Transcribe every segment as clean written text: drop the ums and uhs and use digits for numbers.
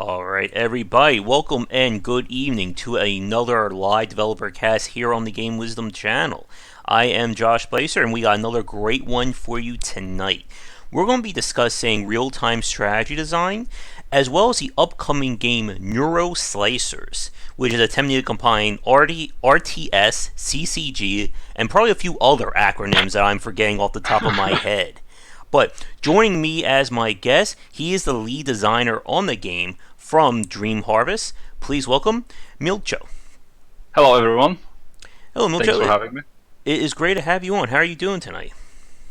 Alright, everybody, welcome and good evening to another live developer cast here on the Game Wisdom channel. I am Josh Blazer, and we got another great one for you tonight. We're going to be discussing real-time strategy design, as well as the upcoming game Neuroslicers, which is attempting to combine RTS, CCG, and probably a few other acronyms that I'm forgetting off the top of my head. But joining me as my guest, he is the lead designer on the game from Dream Harvest. Please welcome Milcho. Hello, everyone. Hello, Milcho. Thanks for having me. It is great to have you on. How are you doing tonight?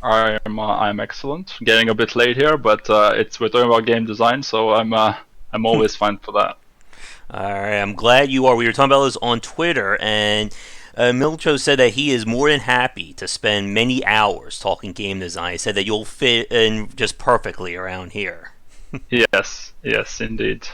I'm excellent. Getting a bit late here, but we're talking about game design, so I'm always fine for that. All right, I'm glad you are. We were talking about this on Twitter, and Milcho said that he is more than happy to spend many hours talking game design. He said that you'll fit in just perfectly around here. Yes, indeed.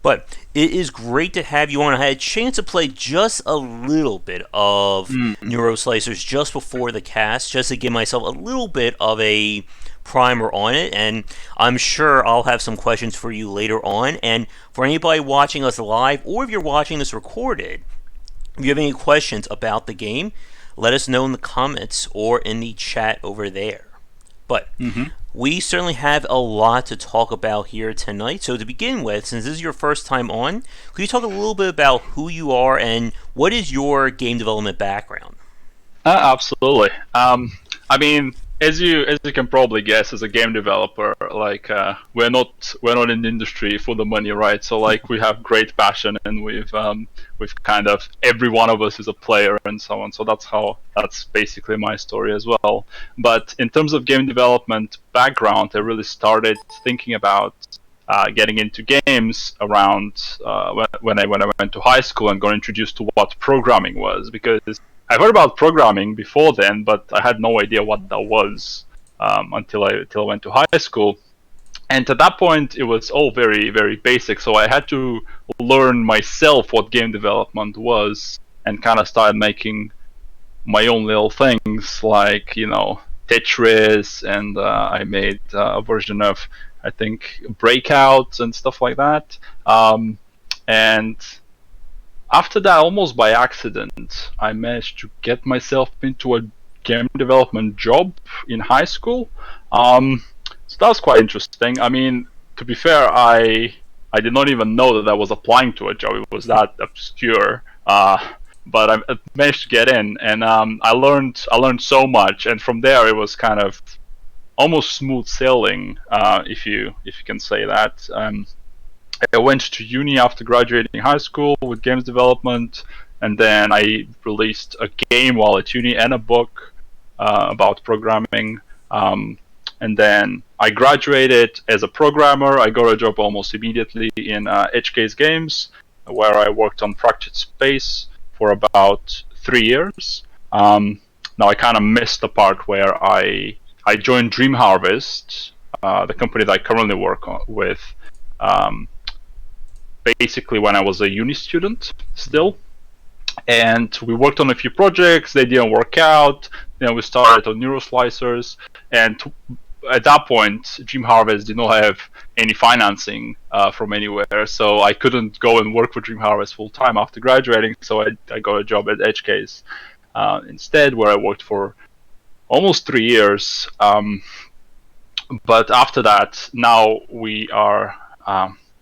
But it is great to have you on. I had a chance to play just a little bit of Neuroslicers just before the cast, just to give myself a little bit of a primer on it, and I'm sure I'll have some questions for you later on. And for anybody watching us live, or if you're watching this recorded, if you have any questions about the game, let us know in the comments or in the chat over there. But we certainly have a lot to talk about here tonight. So to begin with, since this is your first time on, could you talk a little bit about who you are and what is your game development background? Absolutely. I mean, as you can probably guess, as a game developer, like we're not in the industry for the money, right? So like we have great passion, and we've kind of, every one of us is a player and so on. So that's basically my story as well. But in terms of game development background, I really started thinking about getting into games around when I went to high school and got introduced to what programming was, because I've heard about programming before then, but I had no idea what that was until I went to high school. And at that point, it was all very, very basic. So I had to learn myself what game development was, and kind of started making my own little things, like, you know, Tetris, and I made a version of, I think, Breakout and stuff like that. And after that, almost by accident, I managed to get myself into a game development job in high school. So that was quite interesting. I mean, to be fair, I did not even know that I was applying to a job. It was that obscure. But I managed to get in, and I learned so much. And from there, it was kind of almost smooth sailing, if you can say that. I went to uni after graduating high school with games development, and then I released a game while at uni and a book about programming. And then I graduated as a programmer. I got a job almost immediately in HK's Games, where I worked on Fractured Space for about 3 years. Now I kind of missed the part where I joined Dream Harvest, the company that I currently work with. Basically when I was a uni student still, and we worked on a few projects. They didn't work out. Then we started on Neuroslicers, and at that point Dream Harvest did not have any financing from anywhere, so I couldn't go and work for Dream Harvest full time after graduating. So I got a job at HK's instead, where I worked for almost 3 years. But after that, now we are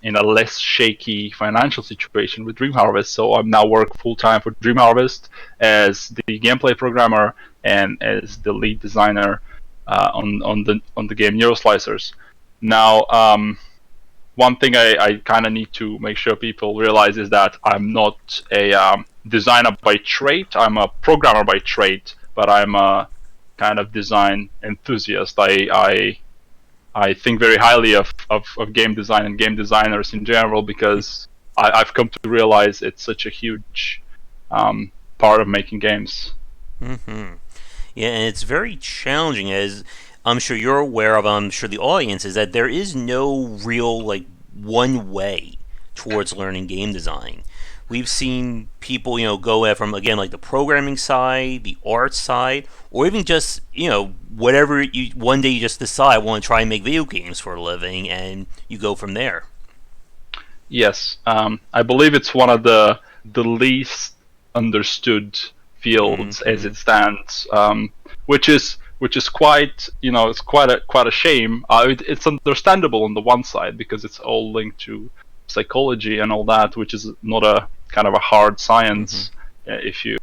in a less shaky financial situation with Dream Harvest, so I'm now work full time for Dream Harvest as the gameplay programmer and as the lead designer on the game Neuroslicers. Now, one thing I kind of need to make sure people realize is that I'm not a designer by trade. I'm a programmer by trade, but I'm a kind of design enthusiast. I think very highly of game design and game designers in general, because I've come to realize it's such a huge part of making games. Yeah, and it's very challenging, as I'm sure you're aware of, I'm sure the audience is, that there is no real, like, one way towards learning game design. We've seen people, go from, again, like the programming side, the art side, or even just, whatever one day you just decide I want to try and make video games for a living, and you go from there. Yes, I believe it's one of the least understood fields as Mm-hmm. it stands, which is quite, it's quite a shame. It's understandable on the one side because it's all linked to psychology and all that, which is not a kind of a hard Mm-hmm. science, if you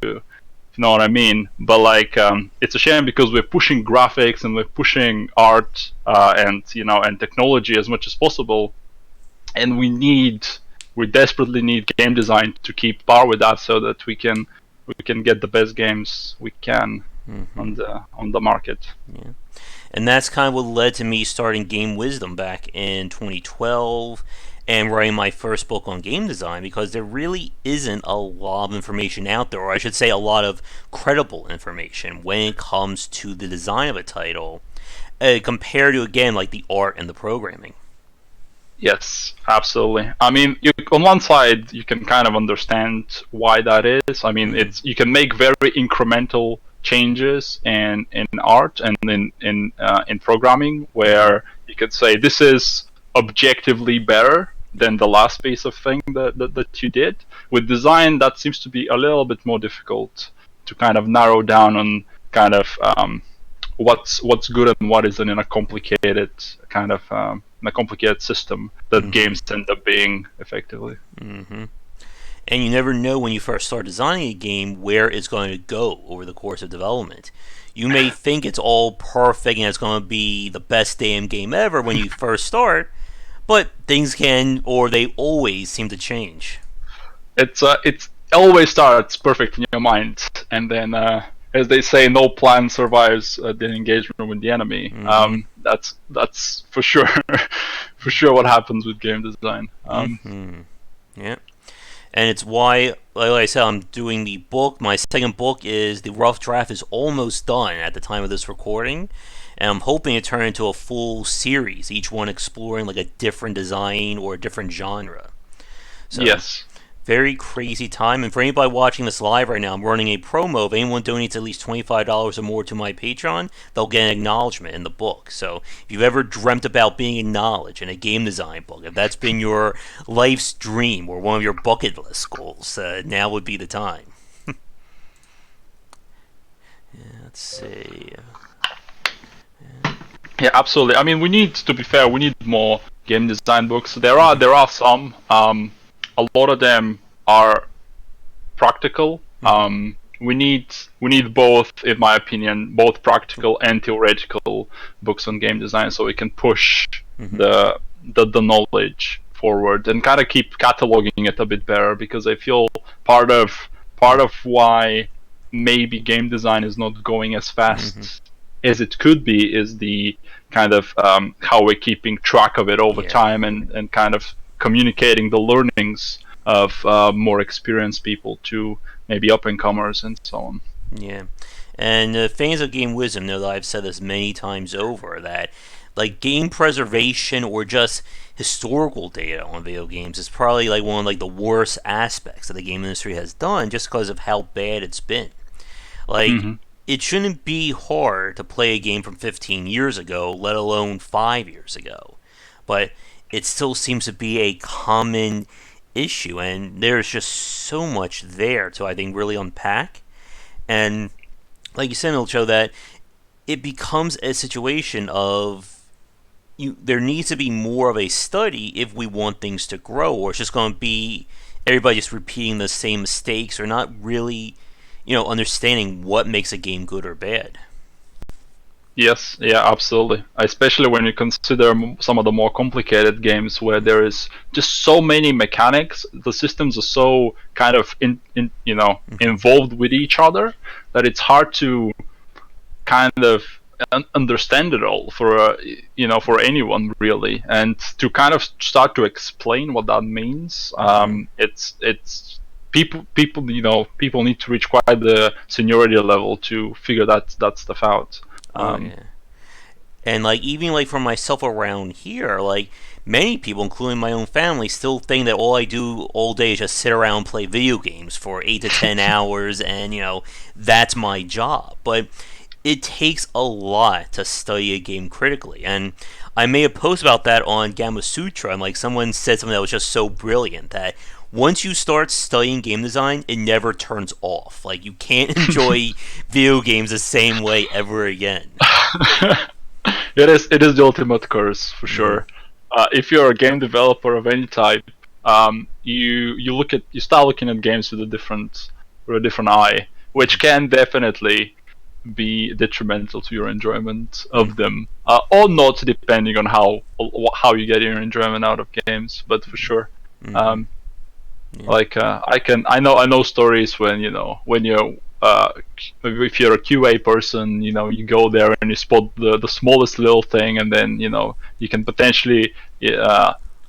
know what I mean. But like, it's a shame because we're pushing graphics and we're pushing art, and technology as much as possible, and we desperately need game design to keep par with that so that we can get the best games we can Mm-hmm. on the market. Yeah. And that's kind of what led to me starting Game Wisdom back in 2012 and writing my first book on game design, because there really isn't a lot of information out there, or I should say a lot of credible information when it comes to the design of a title, compared to, again, like the art and the programming. Yes, absolutely. I mean, on one side, you can kind of understand why that is. I mean, Mm-hmm. you can make very incremental changes in art and in programming, Mm-hmm. where you could say this is objectively better than the last piece of thing that you did. With design, that seems to be a little bit more difficult to kind of narrow down on kind of what's good and what isn't in a complicated kind of in a complicated system that Mm-hmm. games end up being effectively. Mm-hmm. And you never know when you first start designing a game where it's going to go over the course of development. You may think it's all perfect and it's going to be the best damn game ever when you first start, but things can, or they always seem to change. It's always starts perfect in your mind, and then as they say, no plan survives the engagement with the enemy. Mm-hmm. That's for sure, for sure what happens with game design. Mm-hmm. Yeah. And it's why, like I said, I'm doing the book. My second book is the rough draft is almost done at the time of this recording, and I'm hoping to turn into a full series, each one exploring like a different design or a different genre. So Yes. very crazy time. And for anybody watching this live right now, I'm running a promo. If anyone donates at least $25 or more to my Patreon, they'll get an acknowledgement in the book. So if you've ever dreamt about being acknowledged in a game design book, if that's been your life's dream or one of your bucket list goals, now would be the time. Yeah, let's see. Yeah, absolutely. I mean, to be fair, we need more game design books. There are some. A lot of them are practical. We need both, in my opinion, both practical and theoretical books on game design, so we can push Mm-hmm. the knowledge forward and kind of keep cataloging it a bit better. Because I feel part of why maybe game design is not going as Mm-hmm. fast as it could be is the kind of how we're keeping track of it over Yeah. time, and kind of communicating the learnings of more experienced people to maybe up and comers and so on. Yeah. And fans of Game Wisdom know that I've said this many times over, that like game preservation or just historical data on video games is probably like one of like the worst aspects that the game industry has done, just because of how bad it's been. Like, Hmm. it shouldn't be hard to play a game from 15 years ago, let alone 5 years ago. But it still seems to be a common issue, and there's just so much there to, I think, really unpack. And like you said, Milcho, that it becomes a situation of there needs to be more of a study if we want things to grow, or it's just going to be everybody just repeating the same mistakes, or not really, understanding what makes a game good or bad. Yes, yeah, absolutely. Especially when you consider some of the more complicated games where there is just so many mechanics, the systems are so kind of Mm-hmm. involved with each other that it's hard to kind of understand it all for anyone really, and to kind of start to explain what that means. Mm-hmm. It's people need to reach quite the seniority level to figure that stuff out. Oh um, yeah. And like even like for myself around here, like many people, including my own family, still think that all I do all day is just sit around and play video games for 8 to 10 hours, and that's my job. But it takes a lot to study a game critically. And I made a post about that on Gamma Sutra, and like someone said something that was just so brilliant that once you start studying game design, it never turns off. Like you can't enjoy video games the same way ever again. It is the ultimate curse for sure. If you're a game developer of any type, you start looking at games with a different eye, which can definitely be detrimental to your enjoyment of them, or not, depending on how you get your enjoyment out of games. But for sure, I know stories when you're if you're a QA person, you go there and you spot the smallest little thing, and then you can potentially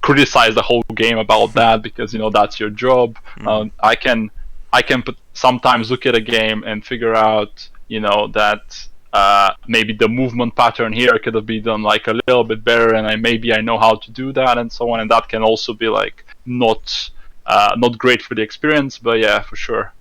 criticize the whole game about that because that's your job. I can sometimes look at a game and figure out that maybe the movement pattern here could have been done like a little bit better, and I know how to do that, and so on. And that can also be like not great for the experience, but yeah, for sure.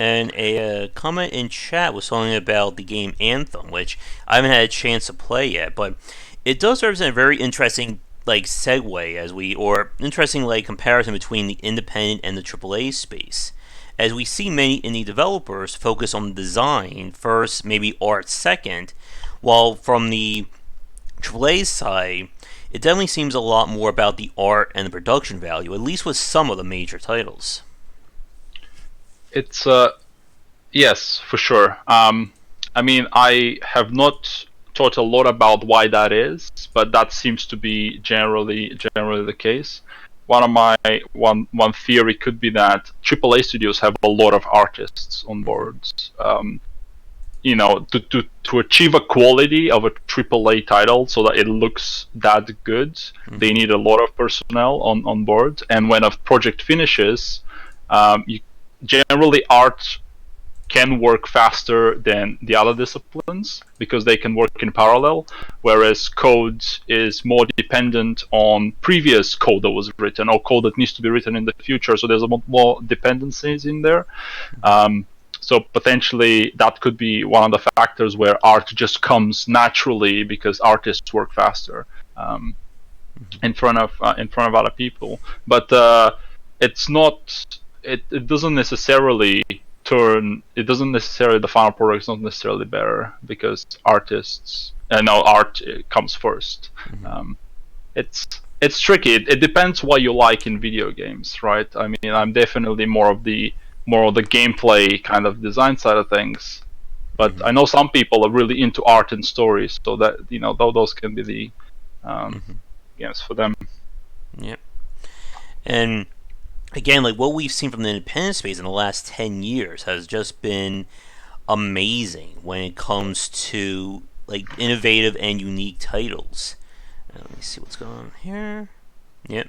And a comment in chat was talking about the game Anthem, which I haven't had a chance to play yet, but it does represent a very interesting segue interesting comparison between the independent and the AAA space. As we see many indie developers focus on design first, maybe art second, while from the AAA side, it definitely seems a lot more about the art and the production value, at least with some of the major titles. It's yes, for sure. I have not thought a lot about why that is, but that seems to be generally the case. One theory could be that AAA studios have a lot of artists on boards. To achieve a quality of a AAA title so that it looks that good, they need a lot of personnel on board. And when a project finishes, generally art can work faster than the other disciplines because they can work in parallel, whereas code is more dependent on previous code that was written or code that needs to be written in the future, so there's a lot more dependencies in there. So potentially that could be one of the factors where art just comes naturally because artists work faster in front of other people. But it's not. It doesn't necessarily the final product is not necessarily better because art comes first. It's tricky. It depends what you like in video games, right? I mean, I'm definitely more of the gameplay kind of design side of things, but I know some people are really into art and stories, so that those can be the games for them. Yep. And again, what we've seen from the independent space in the last 10 years has just been amazing when it comes to innovative and unique titles. Let me see what's going on here. Yep.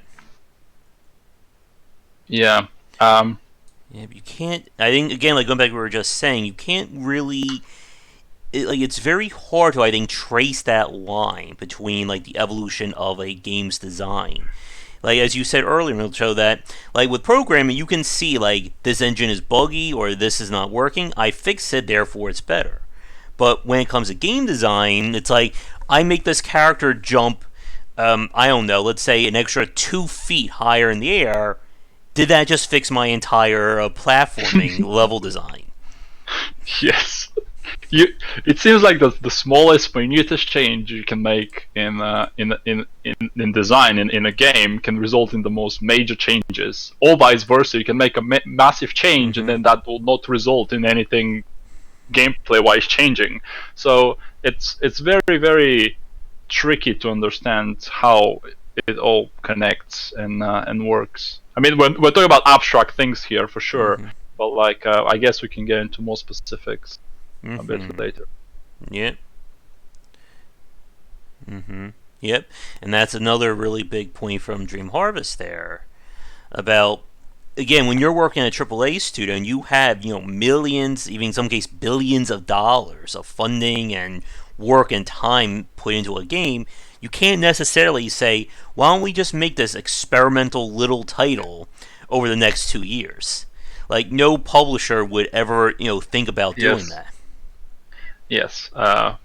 Yeah. Yeah, but you can't. I think again, going back to what we were just saying, you can't really. It's very hard to, I think, trace that line between the evolution of a game's design. As you said earlier in the show, that with programming, you can see this engine is buggy or this is not working. I fix it, therefore it's better. But when it comes to game design, it's I make this character jump. I don't know. Let's say an extra 2 feet higher in the air. Did that just fix my entire platforming level design? Yes. It seems like the smallest, minutest change you can make in design in a game can result in the most major changes. Or vice versa, you can make a massive change and then that will not result in anything gameplay-wise changing. So it's very, very tricky to understand how it all connects and works. I mean, we're talking about abstract things here for sure, but I guess we can get into more specifics a bit later. Yep. Yep. And that's another really big point from Dream Harvest there about, again, when you're working at a AAA studio and you have millions, even in some case billions of dollars of funding and work and time put into a game, you can't necessarily say, why don't we just make this experimental little title over the next 2 years? Like no publisher would ever think about doing Yes. that. Yes,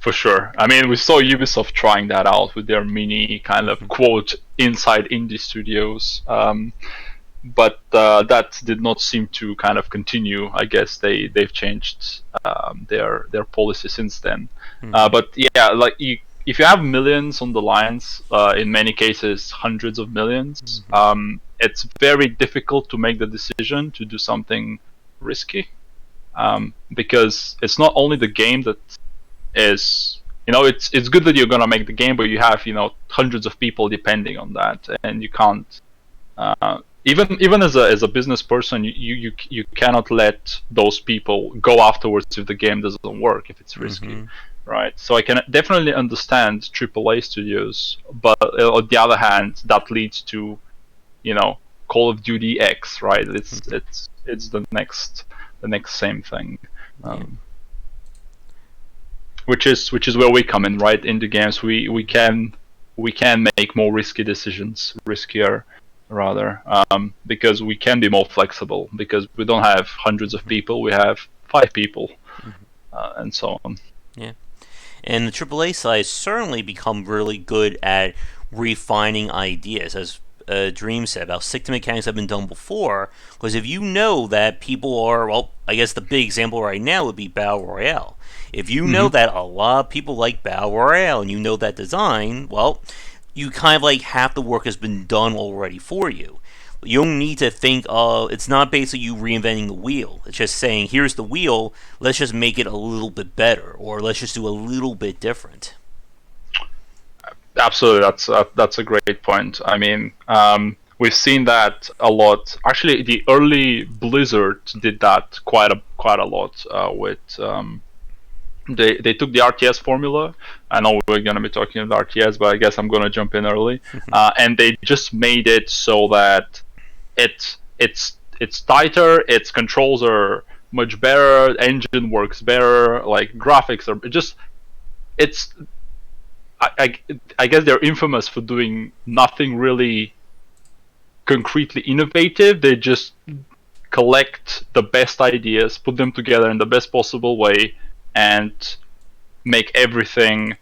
for sure. I mean, we saw Ubisoft trying that out with their mini kind of quote inside indie studios, but that did not seem to kind of continue. I guess they've changed their policy since then. But yeah, like if you have millions on the lines, in many cases hundreds of millions, it's very difficult to make the decision to do something risky. Because it's not only the game that is, it's good that you're gonna make the game, but you have hundreds of people depending on that, and you can't even as a business person, you cannot let those people go afterwards if the game doesn't work, if it's risky, right? So I can definitely understand AAA studios, but on the other hand, that leads to Call of Duty X, right? It's the next same thing, which is where we come in, right? In the games, we can make more risky decisions, riskier rather, because we can be more flexible, because we don't have hundreds of people, we have 5 people, and so on. Yeah, and the AAA side has certainly become really good at refining ideas, as Dream said, about stick to mechanics have been done before. Because if you know that people are, well, I guess the big example right now would be Battle Royale. If you know that a lot of people like Battle Royale and you know that design, well, you kind of like half the work has been done already for you. You don't need to think of, it's not basically you reinventing the wheel. It's just saying, here's the wheel, let's just make it a little bit better, or let's just do a little bit different. Absolutely, that's a great point. I mean, we've seen that a lot. Actually, the early Blizzard did that quite a lot with. They took the RTS formula. I know we're going to be talking about RTS, but I guess I'm going to jump in early. And they just made it so that it's tighter, its controls are much better, engine works better, like graphics are just it's. I guess they're infamous for doing nothing really concretely innovative. They just collect the best ideas, put them together in the best possible way, and make everything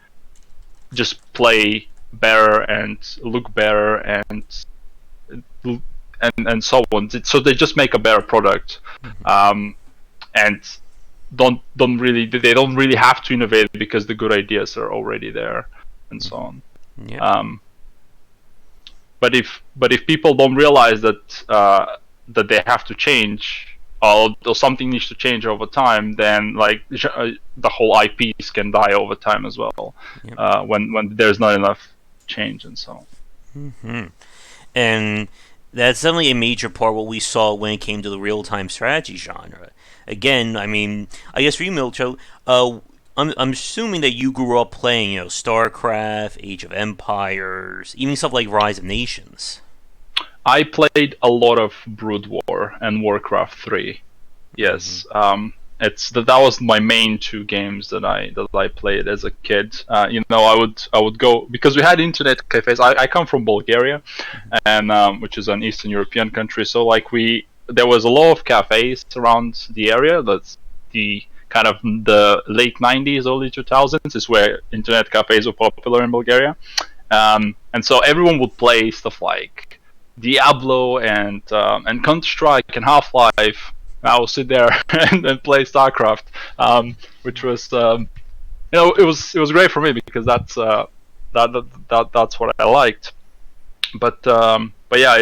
just play better and look better and so on. So they just make a better product, and they don't really have to innovate because the good ideas are already there, and so on. Yeah. But if people don't realize that they have to change, or something needs to change over time, then like the whole IPs can die over time as well. When there's not enough change and so on. And that's definitely a major part what we saw when it came to the real-time strategy genre. Again, I mean, I guess for you, Milcho, I'm assuming that you grew up playing, StarCraft, Age of Empires, even stuff like Rise of Nations. I played a lot of Brood War and Warcraft 3. Yes, that was my main 2 games that I played as a kid. I would go, because we had internet cafes. I come from Bulgaria, and which is an Eastern European country. So like there was a lot of cafes around the area. That's the kind of the late 90s, early 2000s is where internet cafes were popular in Bulgaria, and so everyone would play stuff like Diablo and Counter-Strike and Half-Life. I would sit there and play StarCraft, which was it was great for me because that's what I liked. But yeah,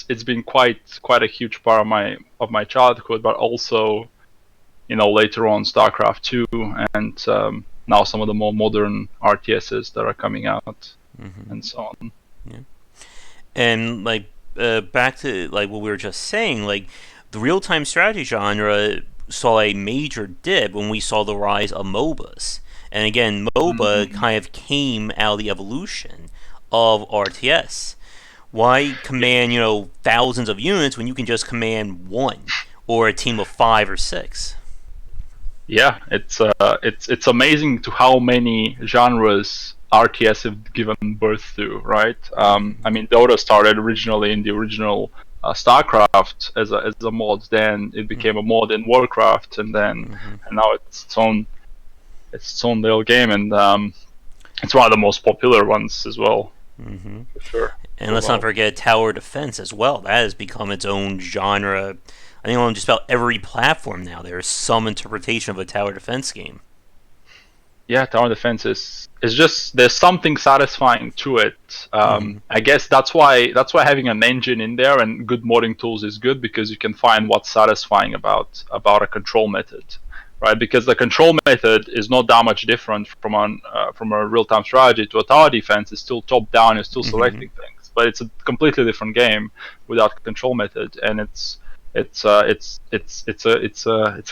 it's been quite a huge part of my childhood, but also later on StarCraft 2 and now some of the more modern RTSs that are coming out and so on. Yeah. And like back to like what we were just saying, like the real-time strategy genre saw a major dip when we saw the rise of MOBAs. And again, MOBA kind of came out of the evolution of RTS. Why command, thousands of units when you can just command one or a team of 5 or 6? Yeah, it's amazing to how many genres RTS have given birth to, right? I mean, Dota started originally in the original StarCraft as a mod. Then it became a mod in Warcraft, and now it's its own little game, and it's one of the most popular ones as well, for sure. And let's not forget tower defense as well. That has become its own genre. I think on just about every platform now, there's some interpretation of a tower defense game. Yeah, tower defense is just, there's something satisfying to it. I guess that's why having an engine in there and good modding tools is good, because you can find what's satisfying about a control method, right? Because the control method is not that much different from a real-time strategy to a tower defense. It's still top down. You're still selecting things, but it's a completely different game without the control method, and it's a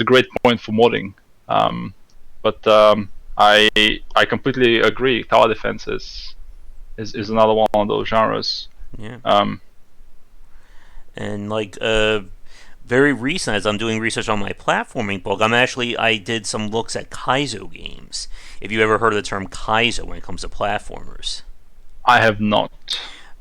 great point for modding. But I completely agree. Tower defense is another one of those genres. Yeah. And like very recent, as I'm doing research on my platforming book, I did some looks at Kaizo games. If you ever heard of the term Kaizo when it comes to platformers? I have not.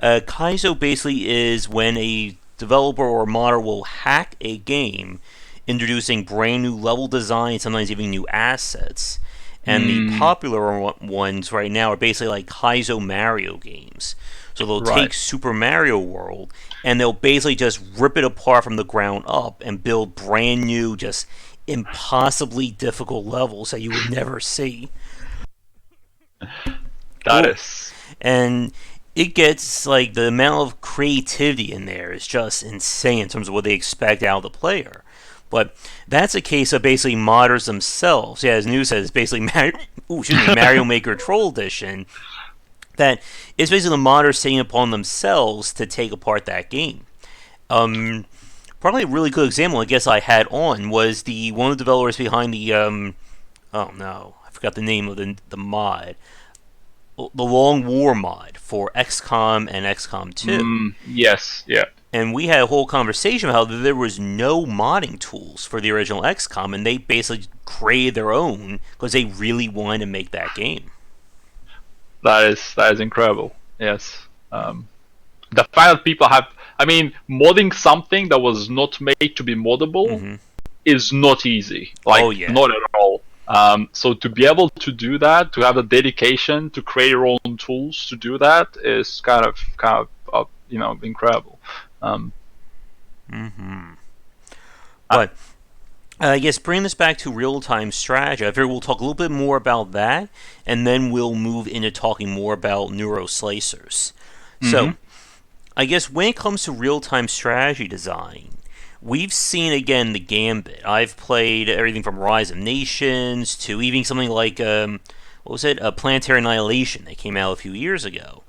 Kaizo basically is when a developer or modder will hack a game, introducing brand new level design, sometimes even new assets. And the popular ones right now are basically like Kaizo Mario games. So they'll take Super Mario World and they'll basically just rip it apart from the ground up and build brand new, just impossibly difficult levels that you would never see. That is. And it gets, like, the amount of creativity in there is just insane in terms of what they expect out of the player. But that's a case of basically modders themselves. Yeah, as News says, it's basically Mario Maker Troll Edition. That is basically the modders taking upon themselves to take apart that game. Probably a really good example, I guess, I had on was one of the developers behind the oh no, I forgot the name of the mod. The Long War mod for XCOM and XCOM 2. Yes, yeah. And we had a whole conversation about how there was no modding tools for the original XCOM, and they basically created their own because they really wanted to make that game. That is incredible. Yes. The fact that people have, modding something that was not made to be moddable is not easy. Not at all. So to be able to do that, to have the dedication to create your own tools to do that is kind of incredible. But I guess bringing this back to real-time strategy, I figure we'll talk a little bit more about that, and then we'll move into talking more about Neuroslicers. So, I guess when it comes to real-time strategy design, we've seen, again, the gambit. I've played everything from Rise of Nations to even something like, Planetary Annihilation that came out a few years ago.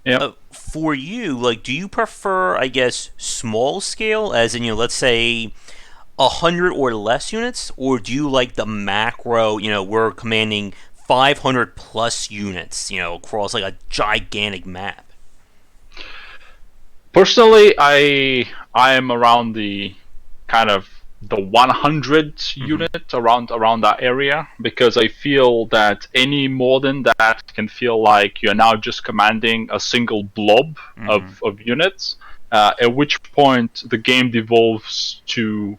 Yep. For you, do you prefer, I guess, small scale, as in, let's say 100 or less units, or do you like the macro, we're commanding 500 plus units, across like a gigantic map? Personally, I am around the kind of the 100 unit around that area, because I feel that any more than that can feel like you're now just commanding a single blob of units, at which point the game devolves to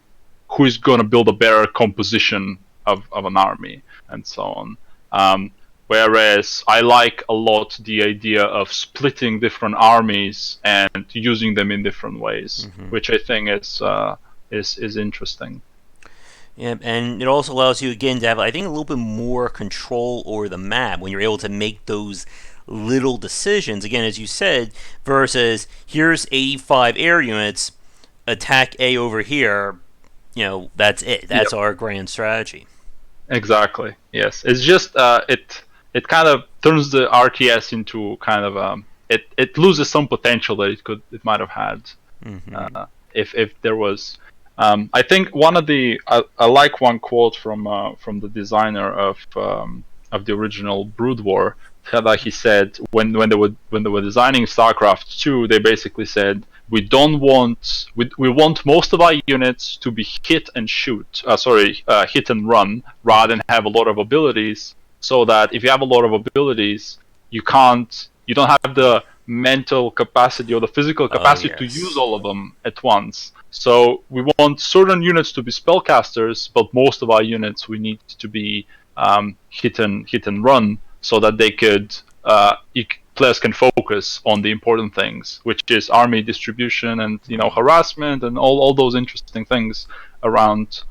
who is going to build a better composition of an army and so on. Whereas I like a lot the idea of splitting different armies and using them in different ways, which I think is interesting. Yeah, and it also allows you, again, to have, I think, a little bit more control over the map when you're able to make those little decisions, again, as you said, versus here's 85 air units, attack A over here, that's it. That's our grand strategy. Exactly, yes. It's just, it kind of turns the RTS into kind of, it loses some potential that it might have had if there was. I think one of the I like one quote from the designer of the original Brood War, that he said when they were designing StarCraft 2, they basically said we want most of our units to be hit and hit and run, rather than have a lot of abilities, so that if you have a lot of abilities, you can't you don't have the mental capacity or the physical capacity to yes. use all of them at once. So we want certain units to be spellcasters, but most of our units we need to be hit and run, so that they could players can focus on the important things, which is army distribution and harassment and all those interesting things around.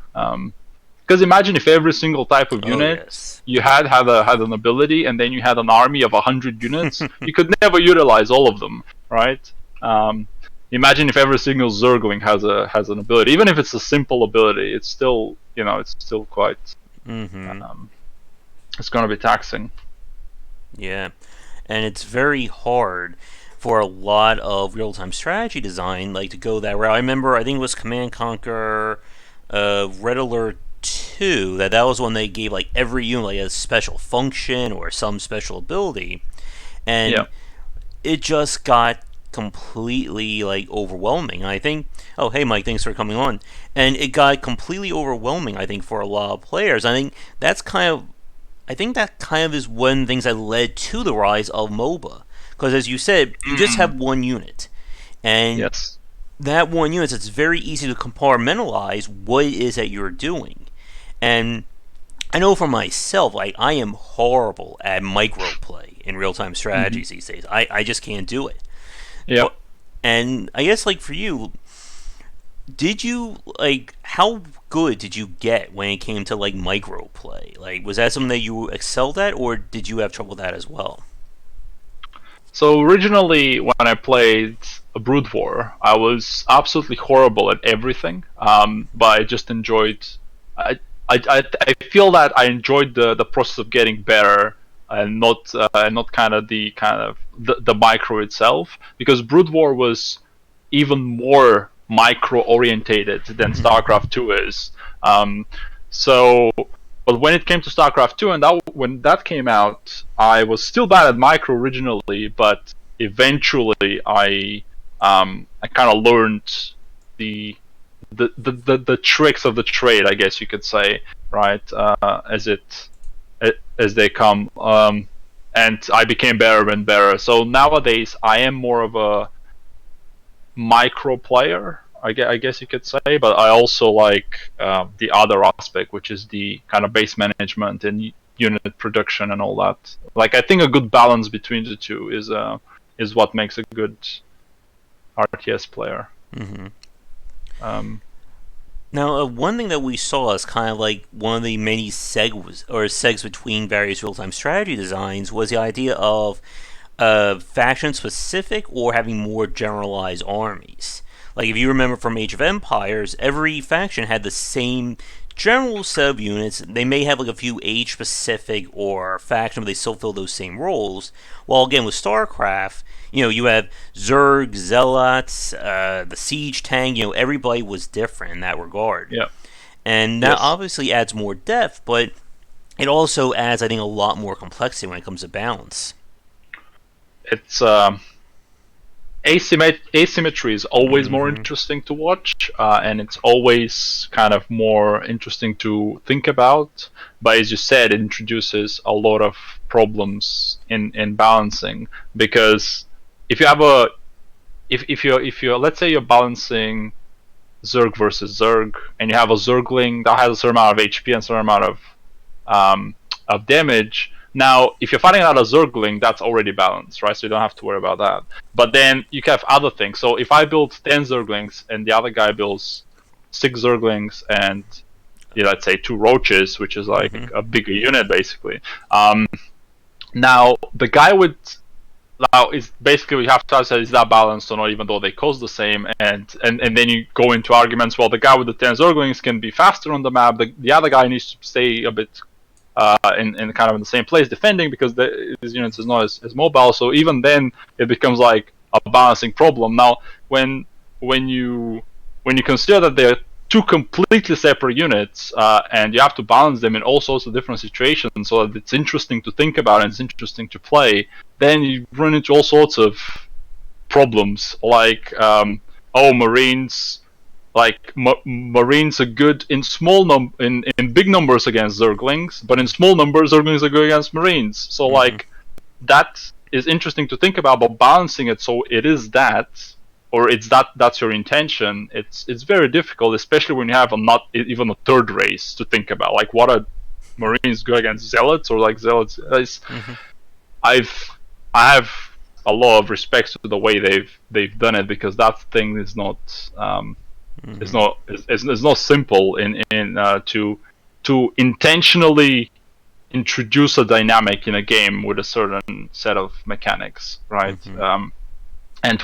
Because imagine if every single type of unit Yes. you had an ability, and then you had an army of 100 units, you could never utilize all of them, right? Imagine if every single Zergling has an ability, even if it's a simple ability, it's still quite. It's going to be taxing. Yeah, and it's very hard for a lot of real-time strategy design, like to go that route. I remember, I think it was Command Conquer, Red Alert 2. That was when they gave like every unit like a special function or some special ability, and it just got completely like overwhelming. I think. Oh, hey Mike, thanks for coming on. And it got completely overwhelming. I think for a lot of players. I think that kind of is one of the things that led to the rise of MOBA. Because as you said, you just have one unit. And that one unit, it's very easy to compartmentalize what it is that you're doing. And I know for myself, like, I am horrible at microplay in real-time strategies these days. I just can't do it. Yeah. And I guess, like, for you, did you, like, how good did you get when it came to, like, microplay? Like, was that something that you excelled at, or did you have trouble with that as well? So originally, when I played Brood War, I was absolutely horrible at everything. But I just enjoyed. I feel that I enjoyed the process of getting better, and not kind of the micro itself, because Brood War was even more micro orientated than StarCraft 2 is. But when it came to StarCraft 2, and when that came out, I was still bad at micro originally, but eventually I kind of learned the tricks of the trade, I guess you could say, right? As they come, and I became better and better. So nowadays I am more of a micro player, I guess you could say, but I also like the other aspect, which is the kind of base management and unit production and all that. Like, I think a good balance between the two is what makes a good RTS player. Now, one thing that we saw as kind of like one of the many segs between various real-time strategy designs was the idea of faction-specific or having more generalized armies. Like, if you remember from Age of Empires, every faction had the same general set of units. They may have like a few age-specific or faction, but they still fill those same roles. While again with StarCraft, you have Zerg, Zealots, the Siege Tank. Everybody was different in that regard. Yeah. And that obviously adds more depth, but it also adds, I think, a lot more complexity when it comes to balance. It's asymmetry is always more interesting to watch, and it's always kind of more interesting to think about. But as you said, it introduces a lot of problems in balancing, because if you have if you're let's say you're balancing Zerg versus Zerg, and you have a Zergling that has a certain amount of HP and a certain amount of damage. Now, if you're fighting out a Zergling, that's already balanced, right? So you don't have to worry about that. But then you can have other things. So if I build 10 Zerglings and the other guy builds 6 Zerglings and, let's say 2 Roaches, which is like a bigger unit, basically. Now, the guy with... Now, is basically we have to ask, is that balanced or not, even though they cost the same, and then you go into arguments. Well, the guy with the 10 Zerglings can be faster on the map. The other guy needs to stay a bit in kind of in the same place defending, because his units is not as mobile. So even then, it becomes like a balancing problem. Now, when you consider that they're 2 completely separate units, and you have to balance them in all sorts of different situations, so that it's interesting to think about and it's interesting to play, then you run into all sorts of problems, like Marines. Like Marines are good in in big numbers against Zerglings, but in small numbers Zerglings are good against Marines. So like that is interesting to think about, but balancing it so it is that, or that's your intention. It's very difficult, especially when you have not even a third race to think about. Like, what are Marines go against zealots, or like zealots? I have a lot of respect to the way they've done it, because that thing is not it's not simple to intentionally introduce a dynamic in a game with a certain set of mechanics, right? And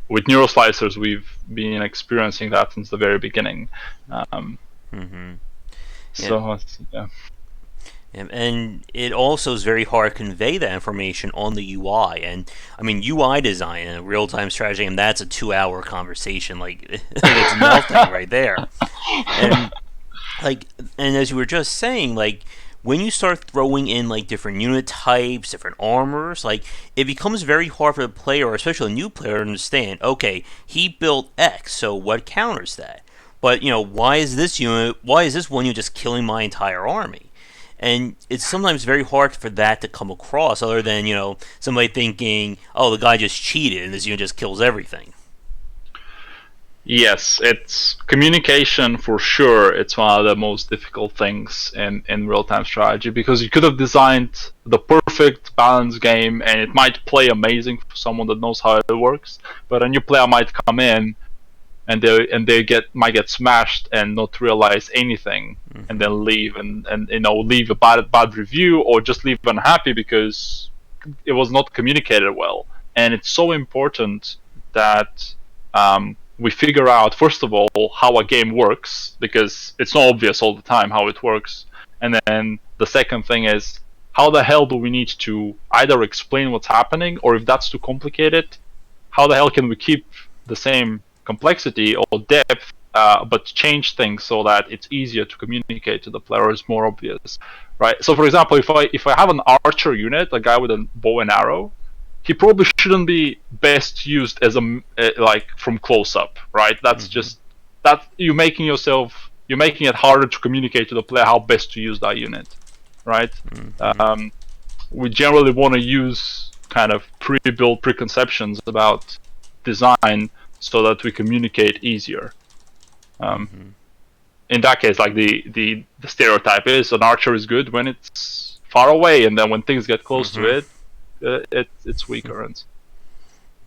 with Neuroslicers, we've been experiencing that since the very beginning. So yeah. And it also is very hard to convey that information on the UI. And I mean, UI design in a real-time strategy game, that's a 2-hour conversation. Like, it's nothing right there. And as you were just saying, like, when you start throwing in like different unit types, different armors, like, it becomes very hard for the player, or especially a new player, to understand, okay, he built X, so what counters that? But, why is this one unit just killing my entire army? And it's sometimes very hard for that to come across, other than, somebody thinking, oh, the guy just cheated and this unit just kills everything. Yes, it's communication for sure. It's one of the most difficult things in real-time strategy, because you could have designed the perfect balanced game and it might play amazing for someone that knows how it works, but a new player might come in and they might get smashed and not realize anything, and then leave and leave a bad review, or just leave unhappy because it was not communicated well. And it's so important that we figure out, first of all, how a game works, because it's not obvious all the time how it works. And then the second thing is, how the hell do we need to either explain what's happening, or if that's too complicated, how the hell can we keep the same complexity or depth, but change things so that it's easier to communicate to the player, it's more obvious, right? So, for example, if I have an archer unit, a guy with a bow and arrow, he probably shouldn't be best used as like from close up, right? That's just that you're making it harder to communicate to the player how best to use that unit, right? We generally want to use kind of pre-built preconceptions about design so that we communicate easier. In that case, like the stereotype is an archer is good when it's far away, and then when things get close to it, it's weaker.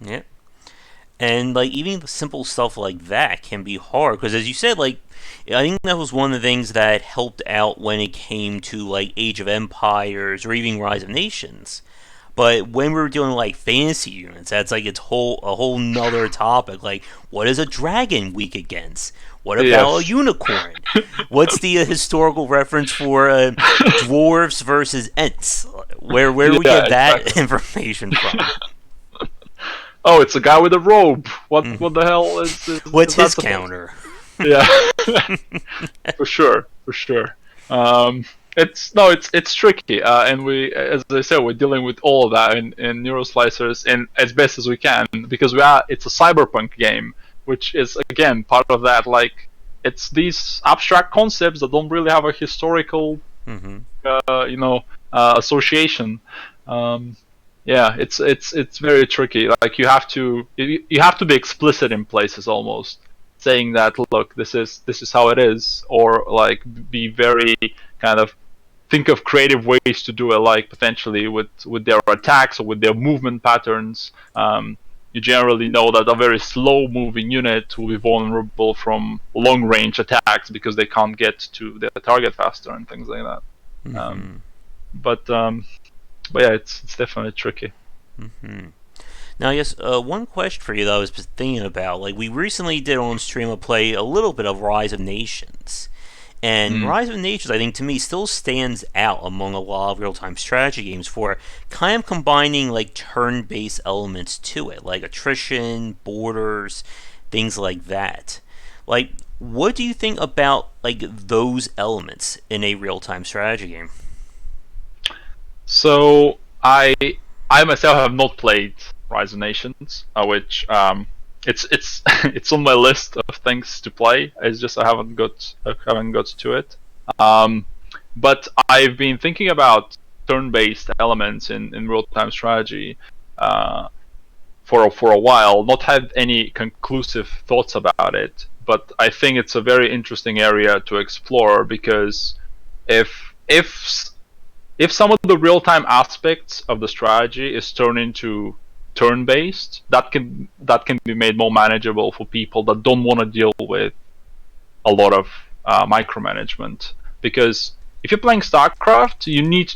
Yeah. And like, even the simple stuff like that can be hard, because as you said, like, I think that was one of the things that helped out when it came to like Age of Empires or even Rise of Nations. But when we were doing like fantasy units, that's like a whole nother topic. Like, what is a dragon weak against? What about a unicorn? What's the historical reference for dwarves versus Ents? Where do we get that information from? Oh, it's a guy with a robe. What the hell is what's his counter? Yeah, for sure. It's tricky, and we, as I said, we're dealing with all of that in Neuroslicers, and as best as we can, because it's a cyberpunk game, which is again part of that. Like, it's these abstract concepts that don't really have a historical, association. Yeah, it's very tricky. Like, you have to be explicit in places, almost saying that, look, this is how it is, or like be very kind of think of creative ways to do it, like potentially with their attacks or with their movement patterns. You generally know that a very slow moving unit will be vulnerable from long range attacks because they can't get to their target faster and things like that. But yeah, it's definitely tricky. Now, I guess one question for you that I was thinking about, like, we recently did on stream a little bit of Rise of Nations. And Rise of Nations, I think, to me, still stands out among a lot of real-time strategy games for kind of combining, like, turn-based elements to it, like attrition, borders, things like that. Like, what do you think about, like, those elements in a real-time strategy game? So, I myself have not played Rise of Nations, which it's on my list of things to play. It's just I haven't got to it. But I've been thinking about turn-based elements in real-time strategy for a while, not had any conclusive thoughts about it. But I think it's a very interesting area to explore, because if some of the real-time aspects of the strategy is turned into turn-based, that can be made more manageable for people that don't want to deal with a lot of micromanagement. Because if you're playing StarCraft, you need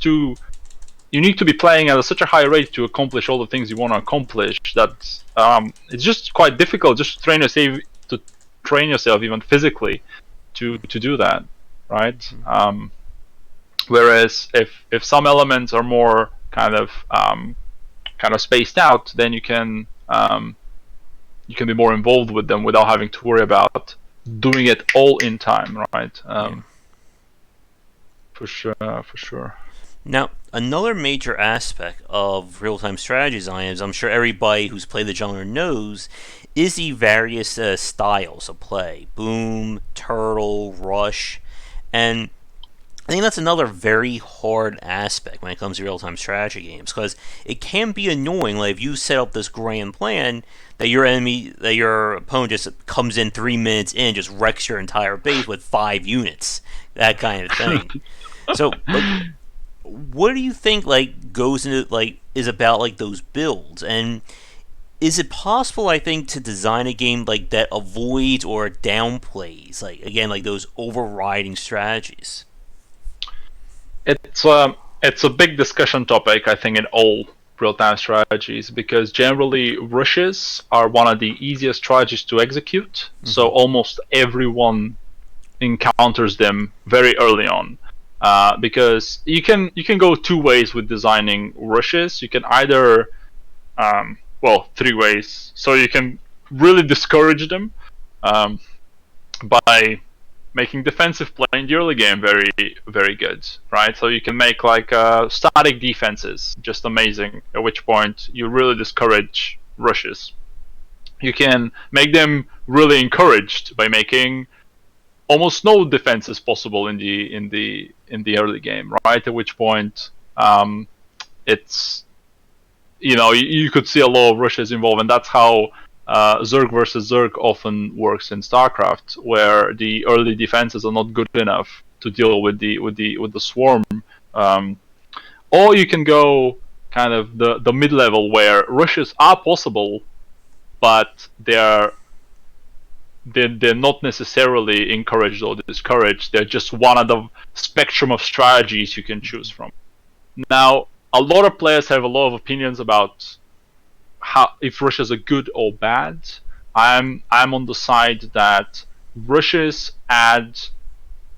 to be playing at such a high rate to accomplish all the things you want to accomplish that it's just quite difficult just to train yourself even physically to do that, right? Whereas if some elements are more kind of spaced out, then you can be more involved with them without having to worry about doing it all in time, right? For sure. Now, another major aspect of real-time strategy design, as I'm sure everybody who's played the genre knows, is the various styles of play. Boom, turtle, rush, and I think that's another very hard aspect when it comes to real-time strategy games, because it can be annoying. Like if you set up this grand plan that your opponent just comes in 3 minutes in, just wrecks your entire base with 5 units, that kind of thing. So, what do you think goes into is about those builds, and is it possible, I think, to design a game that avoids or downplays those overriding strategies? It's a big discussion topic, I think, in all real-time strategies, because generally rushes are one of the easiest strategies to execute. So almost everyone encounters them very early on. Because you can go 2 ways with designing rushes. You can either 3 ways. So you can really discourage them by making defensive play in the early game very, very good, right? So you can make static defenses just amazing, at which point you really discourage rushes. You can make them really encouraged by making almost no defenses possible in the early game, right? At which point it's you could see a lot of rushes involved, and that's how Zerg versus Zerg often works in StarCraft, where the early defenses are not good enough to deal with the swarm. Or you can go kind of the mid-level, where rushes are possible, but they're not necessarily encouraged or discouraged. They're just one of the spectrum of strategies you can choose from. Now, a lot of players have a lot of opinions about if rushes are good or bad. I'm on the side that rushes add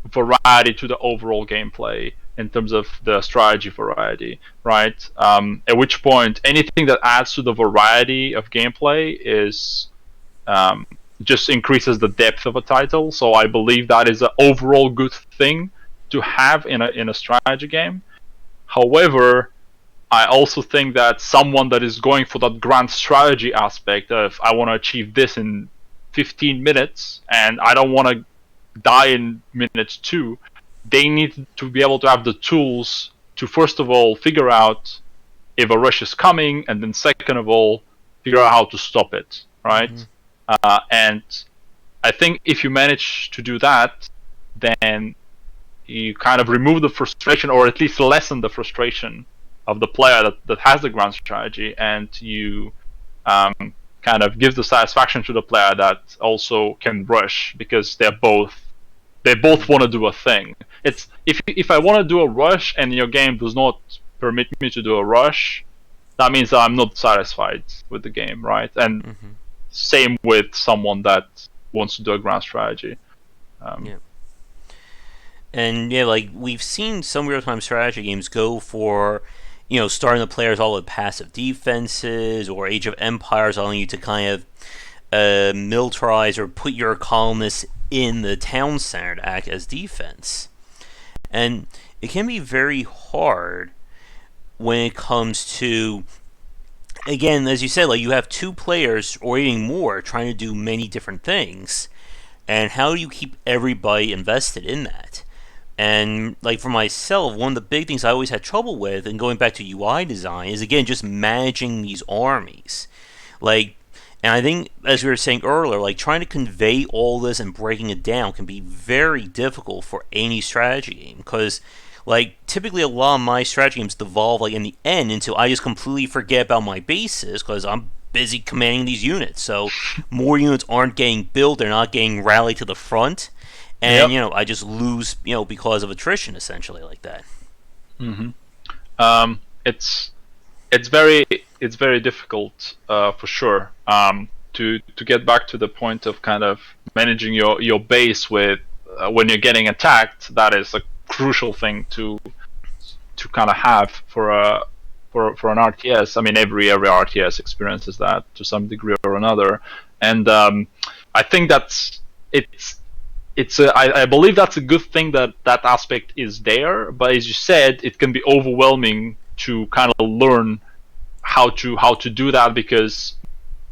variety to the overall gameplay in terms of the strategy variety, right? At which point, anything that adds to the variety of gameplay is just increases the depth of a title. So I believe that is an overall good thing to have in a strategy game. However, I also think that someone that is going for that grand strategy aspect of, I want to achieve this in 15 minutes and I don't want to die in minute 2, they need to be able to have the tools to, first of all, figure out if a rush is coming, and then second of all, figure out how to stop it, right? And I think if you manage to do that, then you kind of remove the frustration, or at least lessen the frustration of the player that has the grand strategy, and you kind of give the satisfaction to the player that also can rush, because they both want to do a thing. It's if I want to do a rush and your game does not permit me to do a rush, that means that I'm not satisfied with the game, right? And same with someone that wants to do a grand strategy. Yeah. And we've seen some real-time strategy games go for, starting the players all with passive defenses, or Age of Empires allowing you to kind of militarize or put your colonists in the town center to act as defense. And it can be very hard when it comes to, again, as you said, you have 2 players or even more trying to do many different things, and how do you keep everybody invested in that? And like for myself, one of the big things I always had trouble with, and going back to UI design, is again just managing these armies. Like, and I think as we were saying earlier, like trying to convey all this and breaking it down can be very difficult for any strategy game because like typically a lot of my strategy games devolve like in the end into I just completely forget about my bases because I'm busy commanding these units. So more units aren't getting built, they're not getting rallied to the front, Yep. and I just lose because of attrition essentially like that. hmm Um, it's very difficult for sure. To get back to the point of kind of managing your base with when you're getting attacked, that is a crucial thing to kind of have for a for an RTS. I mean, every RTS experiences that to some degree or another, and I think I believe that's a good thing that that aspect is there. But as you said, it can be overwhelming to kind of learn how to do that because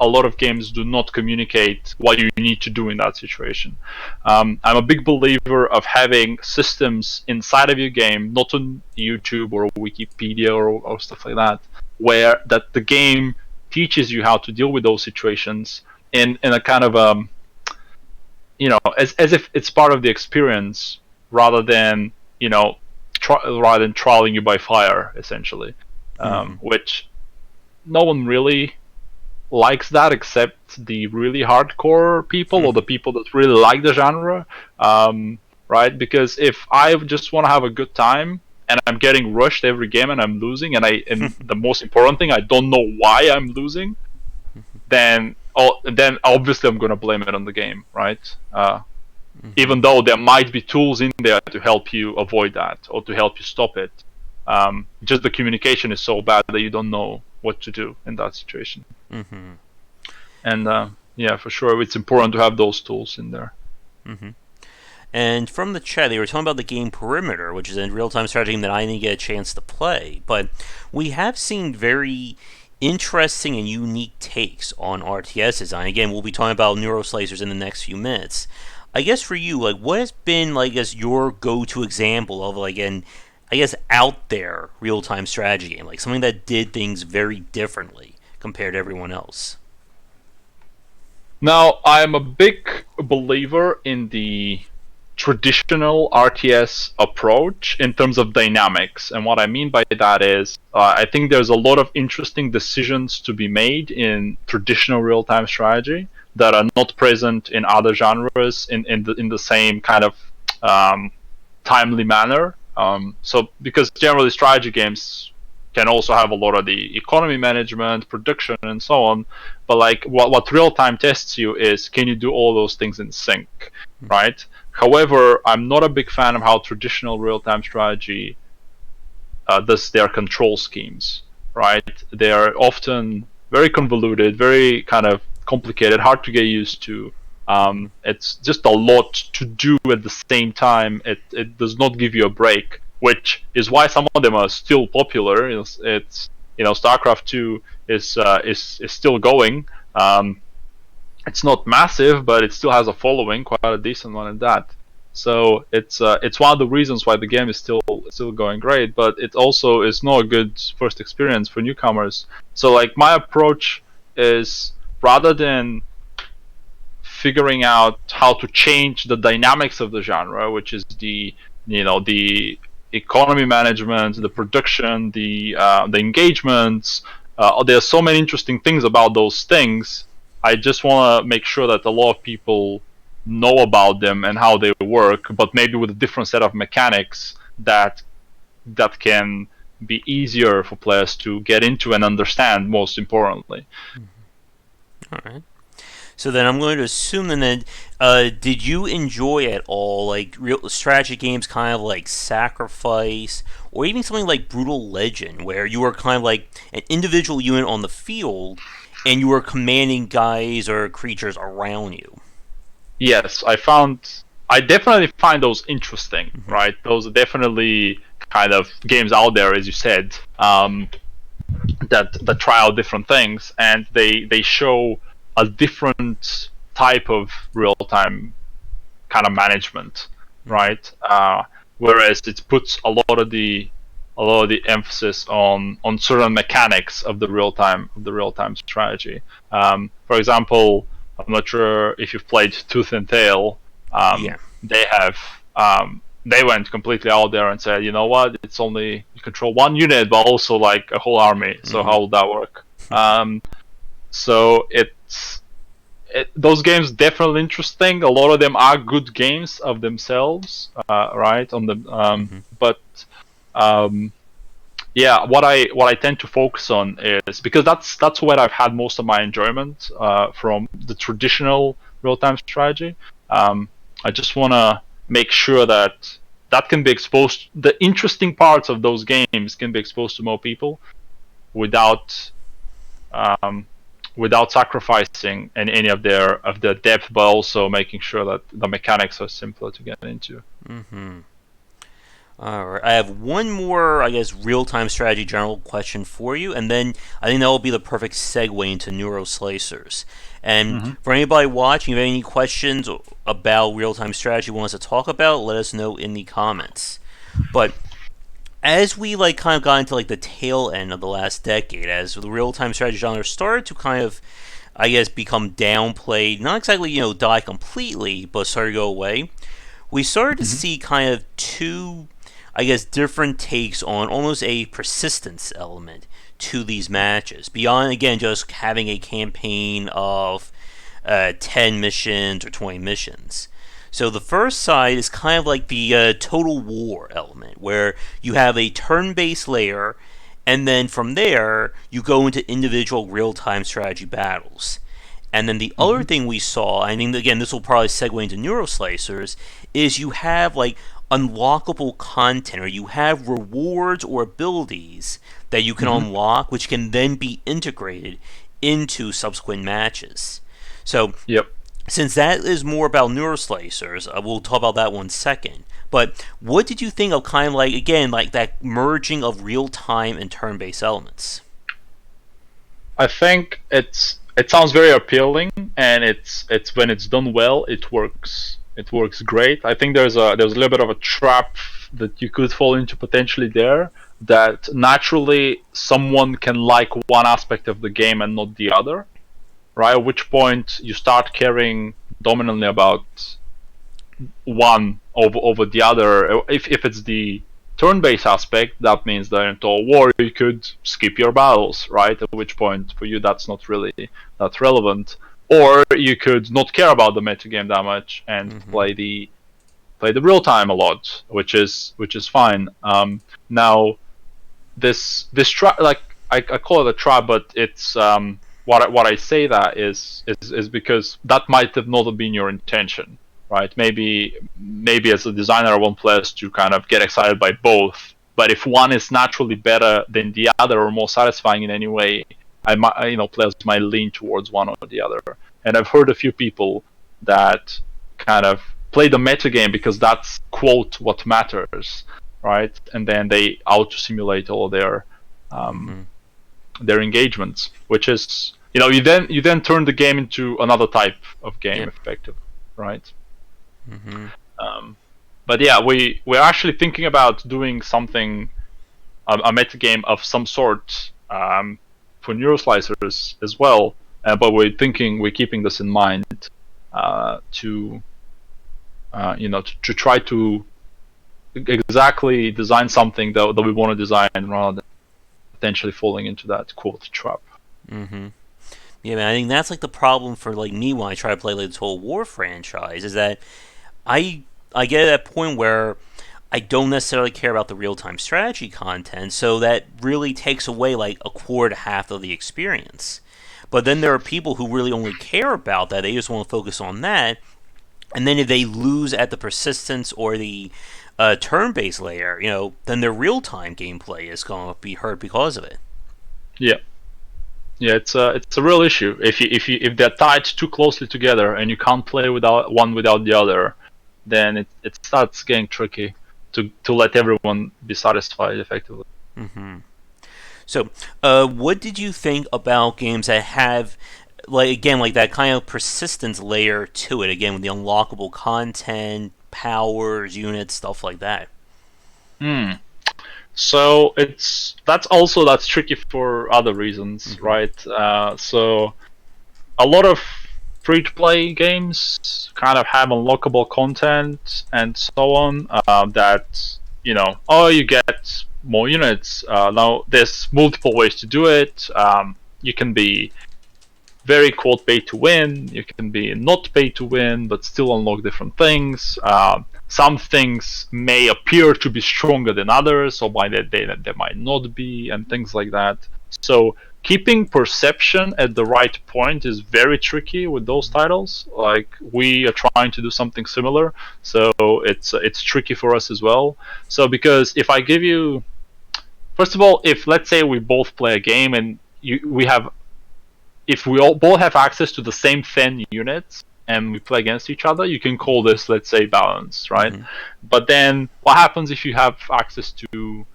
a lot of games do not communicate what you need to do in that situation. I'm a big believer of having systems inside of your game, not on YouTube or Wikipedia or stuff like that, where that the game teaches you how to deal with those situations in a kind of as if it's part of the experience rather than rather than trialing you by fire essentially, which no one really likes that except the really hardcore people or the people that really like the genre, right? Because if I just want to have a good time and I'm getting rushed every game and I'm losing, and the most important thing, I don't know why I'm losing, then obviously I'm going to blame it on the game, right? Even though there might be tools in there to help you avoid that or to help you stop it. Just the communication is so bad that you don't know what to do in that situation. And yeah, for sure, it's important to have those tools in there. And from the chat, they were talking about the game Perimeter, which is a real-time strategy game that I didn't get a chance to play. But we have seen very interesting and unique takes on RTS design. Again, we'll be talking about Neuroslicers in the next few minutes. I guess for you, like, what has been, like, as your go-to example of, like, an, I guess, out there real-time strategy game, like something that did things very differently compared to everyone else? Now, I'm a big believer in the traditional RTS approach in terms of dynamics. And what I mean by that is, I think there's a lot of interesting decisions to be made in traditional real-time strategy that are not present in other genres in the same kind of timely manner. So because generally strategy games can also have a lot of the economy management, production, and so on. But like what real time tests you is, can you do all those things in sync, right? However, I'm not a big fan of how traditional real time strategy does their control schemes, right? They are often very convoluted, very kind of complicated, hard to get used to. It's just a lot to do at the same time. It does not give you a break, which is why some of them are still popular. It's StarCraft 2 is still going. It's not massive, but it still has a following, quite a decent one at that. So it's one of the reasons why the game is still going great. But it also is not a good first experience for newcomers. So like my approach is, rather than figuring out how to change the dynamics of the genre, which is the economy management, the production, the engagements. There's so many interesting things about those things. I just want to make sure that a lot of people know about them and how they work, but maybe with a different set of mechanics that can be easier for players to get into and understand, most importantly. All right. So then I'm going to assume then did you enjoy at all like real strategy games kind of like Sacrifice or even something like Brutal Legend where you were kind of like an individual unit on the field and you were commanding guys or creatures around you? Yes, I definitely find those interesting, right? Those are definitely kind of games out there, as you said, that try out different things, and they show a different type of real-time kind of management, right? whereas it puts a lot of the emphasis on certain mechanics of the real time strategy. For example, I'm not sure if you've played Tooth and Tail. Yeah. They have they went completely out there and said, you know what, it's only you control one unit, but also like a whole army. So how would that work? So those games definitely interesting. A lot of them are good games of themselves, right? But yeah, what I tend to focus on is because that's where I've had most of my enjoyment from the traditional real-time strategy. I just want to make sure that can be exposed. The interesting parts of those games can be exposed to more people without without sacrificing any of their depth, but also making sure that the mechanics are simpler to get into. All right. I have one more, I guess, real-time strategy general question for you, and then I think that will be the perfect segue into Neuroslicers. And for anybody watching, if you have any questions about real-time strategy wants to talk about, let us know in the comments. But as we kind of got into the tail end of the last decade, as the real-time strategy genre started to kind of, I guess, become downplayed, not exactly die completely, but started to go away, we started to see kind of two, I guess, different takes on almost a persistence element to these matches. Beyond, again, just having a campaign of 10 missions or 20 missions. So the first side is kind of like the Total War element, where you have a turn-based layer, and then from there, you go into individual real-time strategy battles. And then the other thing we saw, I mean, again, this will probably segue into Neuroslicers, is you have unlockable content, or you have rewards or abilities that you can unlock, which can then be integrated into subsequent matches. So, since that is more about Neuroslicers, we'll talk about that one second. But what did you think of kind of again, that merging of real-time and turn-based elements? I think it sounds very appealing, and it's when it's done well, it works. It works great. I think there's a little bit of a trap that you could fall into potentially there, that naturally someone can like one aspect of the game and not the other, right? At which point you start caring dominantly about one over the other. If it's the turn-based aspect, that means that in Total War you could skip your battles, right? At which point for you that's not really that relevant. Or you could not care about the metagame that much and play the real time a lot, which is fine. Now, this trap, I call it a trap, but it's what I say that is because that might have not been your intention, right? Maybe as a designer, I want players to kind of get excited by both. But if one is naturally better than the other or more satisfying in any way, players might lean towards one or the other. And I've heard a few people that kind of play the metagame because that's, quote, what matters, right? And then they auto-simulate all their engagements, which is, you then turn the game into another type of game, effectively, right? But yeah, we're actually thinking about doing something, a metagame of some sort, for Neuroslicers as well, but we're keeping this in mind to try to exactly design something that we want to design rather than potentially falling into that quote trap. Yeah, man, I think that's the problem for me when I try to play the Total War franchise, is that I get at that point where I don't necessarily care about the real-time strategy content, so that really takes away a quarter to half of the experience. But then there are people who really only care about that; they just want to focus on that. And then if they lose at the persistence or the turn-based layer, then their real-time gameplay is going to be hurt because of it. Yeah, it's a real issue. If they're tied too closely together and you can't play without the other, then it starts getting tricky to let everyone be satisfied effectively. So, what did you think about games that have, that kind of persistence layer to it, again, with the unlockable content, powers, units, stuff like that? Hmm. So that's tricky for other reasons, right? So a lot of free-to-play games kind of have unlockable content and so on, that you get more units. Now there's multiple ways to do it. You can be very quote pay to win. You can be not pay to win, but still unlock different things. Some things may appear to be stronger than others, or by that they might not be, and things like that. So keeping perception at the right point is very tricky with those titles. Like, we are trying to do something similar, so it's tricky for us as well. So because if I give you, first of all, if let's say we both play a game and we have, if we all both have access to the same 10 units and we play against each other, you can call this, let's say, balance, right? But then what happens if you have access to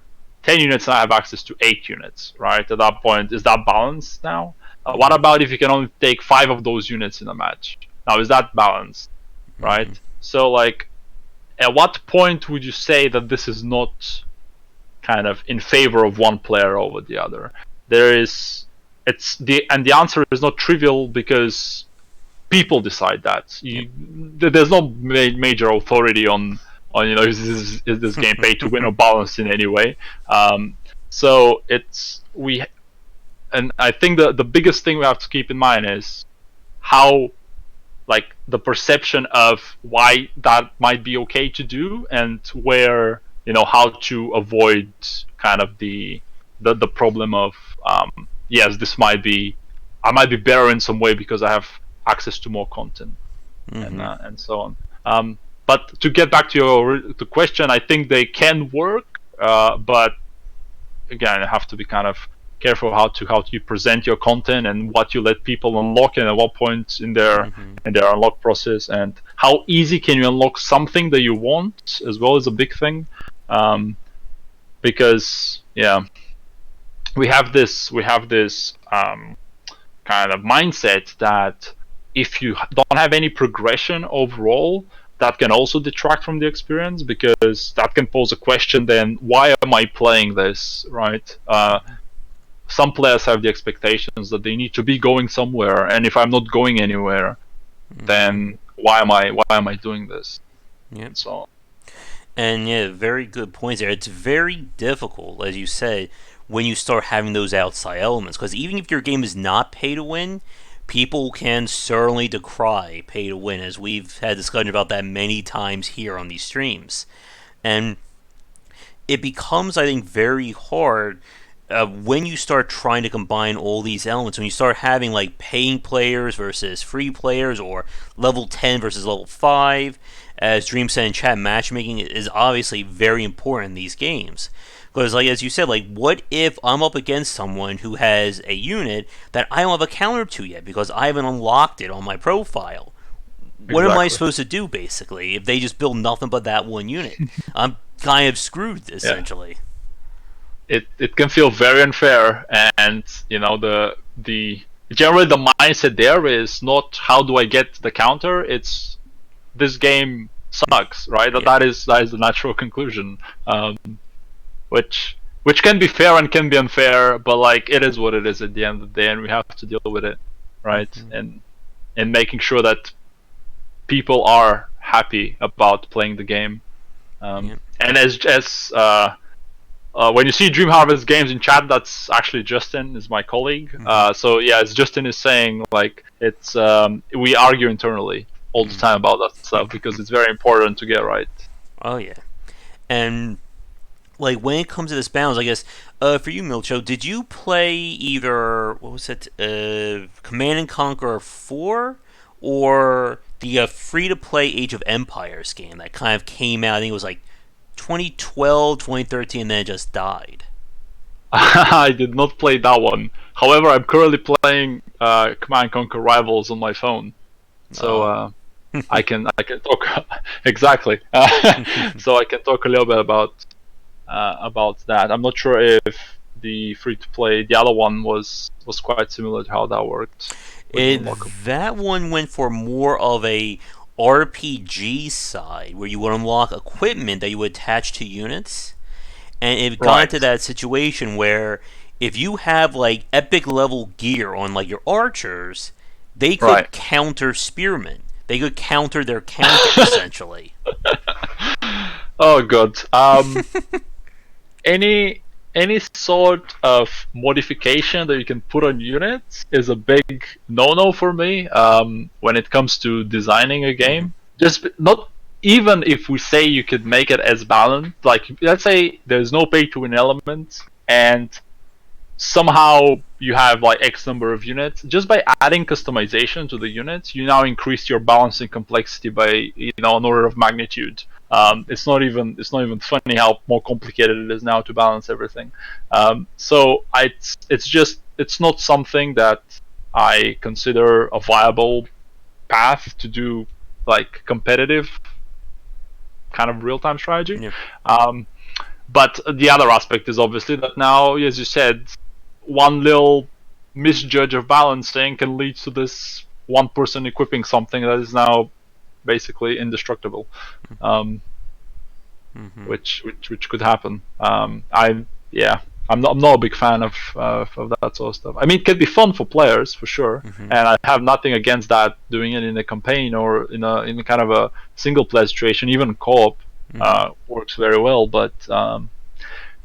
10 units and I have access to 8 units, right? At that point, is that balanced now? What about if you can only take 5 of those units in a match? Now, is that balanced, right? So, like, at what point would you say that this is not kind of in favor of one player over the other? The answer is not trivial, because people decide that. There's no major authority on is this game pay to win or balanced in any way. So and I think the biggest thing we have to keep in mind is how, like, the perception of why that might be okay to do, and where, how to avoid kind of the problem of, yes, I might be better in some way because I have access to more content, and so on. But to get back to the question, I think they can work, but again, you have to be kind of careful how you present your content and what you let people unlock and at what point in their unlock process, and how easy can you unlock something that you want as well is a big thing, because we have this kind of mindset that if you don't have any progression overall, that can also detract from the experience, because that can pose a question, then why am I playing this, right? Some players have the expectations that they need to be going somewhere, and if I'm not going anywhere, then why am I doing this? Yep. So, and yeah, very good points there. It's very difficult, as you said, when you start having those outside elements, because even if your game is not pay to win, people can certainly decry pay to win, as we've had discussion about that many times here on these streams. And it becomes, I think, very hard when you start trying to combine all these elements, when you start having like paying players versus free players, or level 10 versus level 5, as Dream said in chat, matchmaking is obviously very important in these games. Because, like, as you said, like, what if I'm up against someone who has a unit that I don't have a counter to yet because I haven't unlocked it on my profile? What am I supposed to do, basically, if they just build nothing but that one unit? I'm kind of screwed, essentially. It can feel very unfair, and the generally the mindset there is not how do I get the counter, it's this game sucks, right? That is the natural conclusion. Which can be fair and can be unfair, but like, it is what it is at the end of the day, and we have to deal with it, right? And making sure that people are happy about playing the game. And as when you see Dream Harvest Games in chat, that's actually Justin, is my colleague. So yeah, as Justin is saying, like, it's we argue internally all the time about that stuff, because it's very important to get right. Oh yeah, and like, when it comes to this balance, I guess, for you, Milcho, did you play either, what was it, Command and Conquer 4, or the free-to-play Age of Empires game that kind of came out, I think it was like 2012, 2013, and then it just died? I did not play that one. However, I'm currently playing Command and Conquer Rivals on my phone. So I can talk exactly. So I can talk a little bit about that. I'm not sure if the free-to-play, the other one was quite similar to how that worked. That one went for more of a RPG side, where you would unlock equipment that you would attach to units, and it got to Right. that situation where if you have like epic level gear on like your archers, they could Right. counter spearmen. They could counter their counter essentially. Oh god. Any any sort of modification that you can put on units is a big no-no for me when it comes to designing a Mm-hmm. game. Just not even if we say you could make it as balanced. Like let's say there's no pay-to-win element, and somehow you have like X number of units. Just by adding customization to the units, you now increase your balancing complexity by an order of magnitude. It's not even funny how more complicated it is now to balance everything. It's not something that I consider a viable path to do like competitive kind of real time strategy. Yeah. Um, but the other aspect is obviously that now, as you said, one little misjudge of balancing can lead to this one person equipping something that is now basically indestructible, um, Mm-hmm. which could happen. I'm not a big fan of that sort of stuff. I mean, it can be fun for players for sure, Mm-hmm. and I have nothing against that doing it in a campaign or in a kind of a single player situation. Even co-op Mm-hmm. works very well, but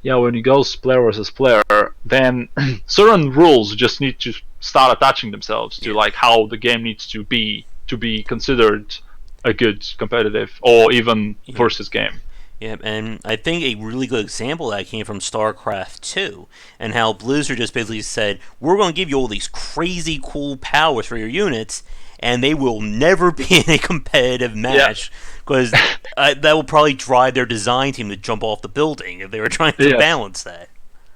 yeah, when it goes player versus player, then certain rules just need to start attaching themselves to Yeah. like how the game needs to be considered a good competitive or even Yeah. versus game. Yeah, and I think a really good example of that came from StarCraft 2, and how Blizzard just basically said, we're going to give you all these crazy cool powers for your units, and they will never be in a competitive Yeah, match, because that will probably drive their design team to jump off the building if they were trying to yeah, balance that.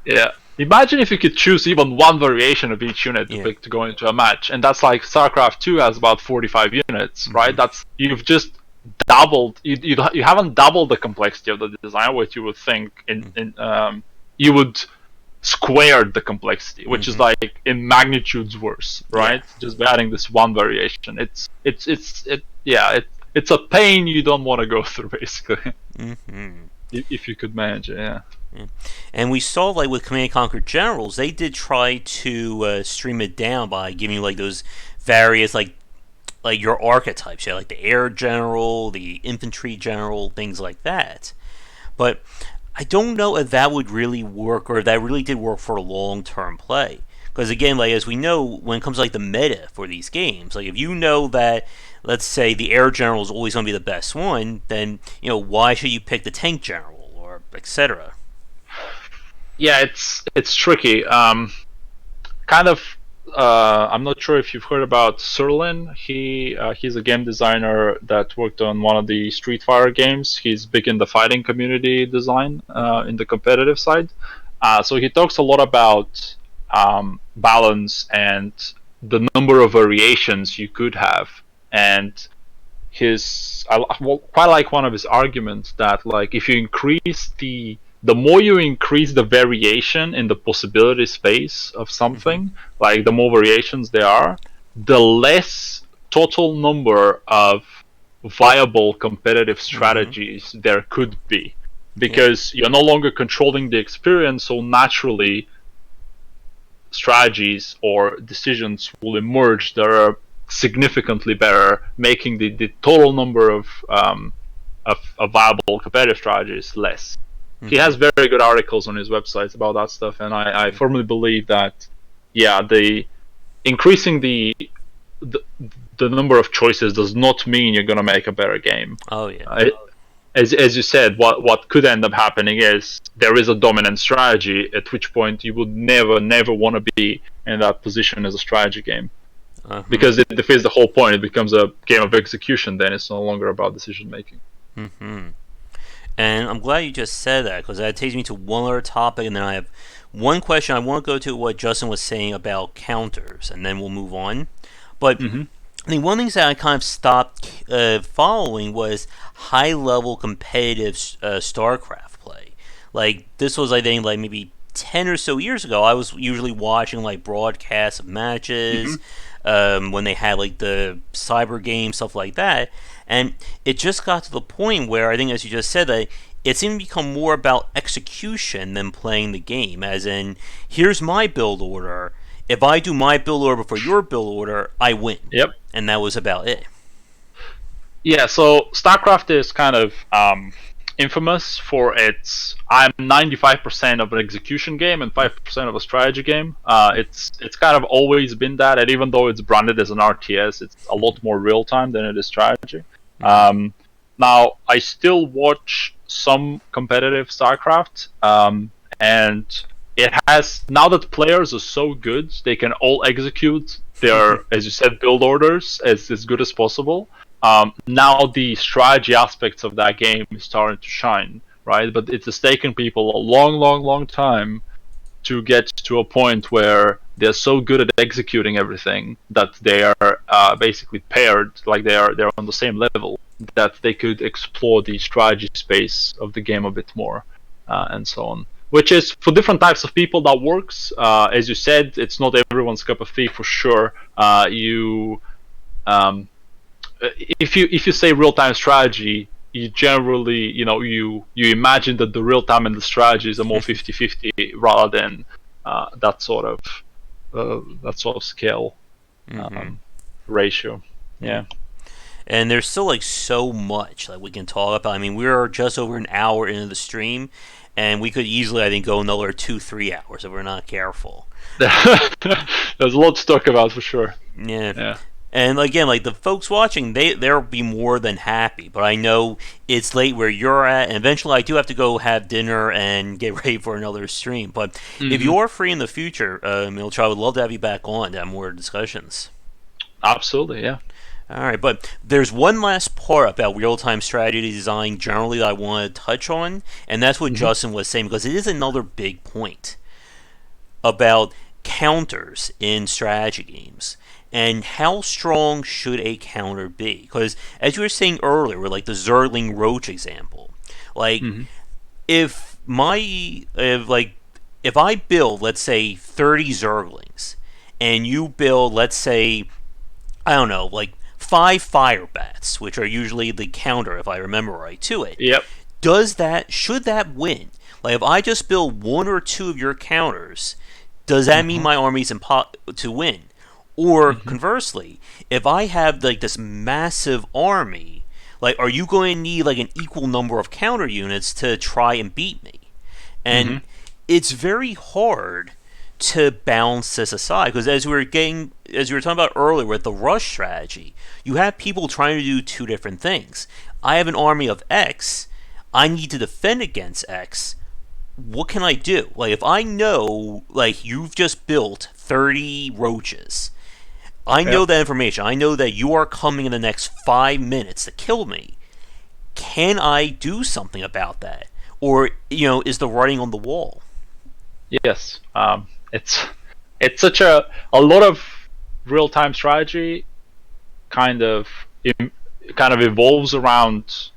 yeah. Imagine if you could choose even one variation of each unit to Yeah. pick to go into a match, and that's like StarCraft 2 has about 45 units, right? Mm-hmm. That's you've just doubled. You haven't doubled the complexity of the design, what you would think you would squared the complexity, which is Mm-hmm. like in magnitudes worse, Yeah. right? Just by adding this one variation, it's a pain you don't want to go through, basically, Mm-hmm. if you could manage it. Yeah. Yeah. And we saw like with Command and Conquer Generals, they did try to stream it down by giving you like those various like your archetypes, yeah, like the air general, the infantry general, things like that. But I don't know if that would really work or if that really did work for long term play. Because again, like as we know, when it comes to like the meta for these games, like if you know that, let's say the air general is always going to be the best one, then why should you pick the tank general or etc. Yeah, it's tricky. Kind of. I'm not sure if you've heard about Serlin. He's a game designer that worked on one of the Street Fighter games. He's big in the fighting community design Mm-hmm. in the competitive side. So he talks a lot about balance and the number of variations you could have. And quite like one of his arguments that like if you increase the more you increase the variation in the possibility space of Mm-hmm. something, like the more variations there are, the less total number of viable competitive Mm-hmm. strategies there could be. Yeah. Because you're no longer controlling the experience, so naturally strategies or decisions will emerge that are significantly better, making the total number of viable competitive strategies less. He Mm-hmm. has very good articles on his website about that stuff, and I Yeah. firmly believe that yeah, the increasing the the number of choices does not mean you're going to make a better game. Oh yeah. As you said, what could end up happening is there is a dominant strategy, at which point you would never want to be in that position as a strategy game, Uh-huh. because it defeats the whole point. It becomes a game of execution. Then it's no longer about decision making. Mm-hmm. And I'm glad you just said that because that takes me to one other topic, and then I have one question I want to go to what Justin was saying about counters, and then we'll move on. But Mm-hmm. I think one of the things that I kind of stopped following was high level competitive StarCraft play. Like this was, I think, like maybe 10 or so years ago. I was usually watching like broadcasts of Mm-hmm. matches when they had like the cyber game stuff like that, and it just got to the point where I think, as you just said, that it seemed to become more about execution than playing the game. As in, here's my build order. If I do my build order before your build order, I win. Yep. And that was about it. Yeah, so StarCraft is kind of infamous for its I'm 95% of an execution game and 5% of a strategy game. It's kind of always been that, and even though it's branded as an RTS, it's a lot more real time than it is strategy. Now, I still watch some competitive StarCraft, and it has, now that players are so good, they can all execute their, as you said, build orders as good as possible. Now the strategy aspects of that game is starting to shine, right? But it's taken people a long time to get to a point where they're so good at executing everything that they are basically paired, like they're on the same level, that they could explore the strategy space of the game a bit more, and so on. Which is, for different types of people, that works. As you said, it's not everyone's cup of tea for sure. If you say real-time strategy, you generally, you imagine that the real-time and the strategy is a more 50-50 rather than that sort of scale ratio. Yeah. And there's still like so much like we can talk about. I mean, we're just over an hour into the stream, and we could easily, I think, go another 2-3 hours if we're not careful. There's a lot to talk about for sure. Yeah. And again, like the folks watching, they'll be more than happy. But I know it's late where you're at, and eventually I do have to go have dinner and get ready for another stream. But if you're free in the future, Milch, I would love to have you back on to have more discussions. Absolutely, yeah. All right, but there's one last part about real-time strategy design generally that I want to touch on, and that's what Justin was saying, because it is another big point about counters in strategy games. And how strong should a counter be? Because as you were saying earlier, with like the Zergling Roach example, like if I build, let's say, 30 Zerglings, and you build, let's say, I don't know, like 5 Fire Bats, which are usually the counter, if I remember right, to it. Yep. Should that win? Like if I just build 1 or 2 of your counters, does that mean my army's to win? Or conversely, if I have like this massive army, like are you going to need like an equal number of counter units to try and beat me? And it's very hard to balance this aside, because as we were talking about earlier with the rush strategy, you have people trying to do 2 different things. I have an army of X, I need to defend against X. What can I do? Like if I know like you've just built 30 roaches, I know that information. I know that you are coming in the next 5 minutes to kill me. Can I do something about that? Or, is the writing on the wall? Yes. It's such a lot of real-time strategy kind of evolves around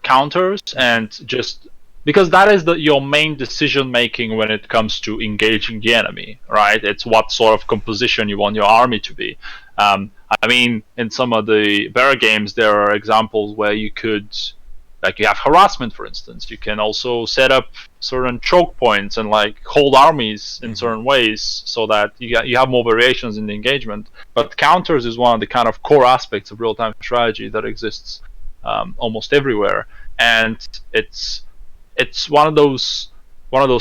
counters, and just because that is your main decision making when it comes to engaging the enemy, right? It's what sort of composition you want your army to be. I mean, in some of the better games, there are examples where you could, like, you have harassment, for instance. You can also set up certain choke points and like hold armies in certain ways so that you have more variations in the engagement. But counters is one of the kind of core aspects of real-time strategy that exists almost everywhere, and it's one of those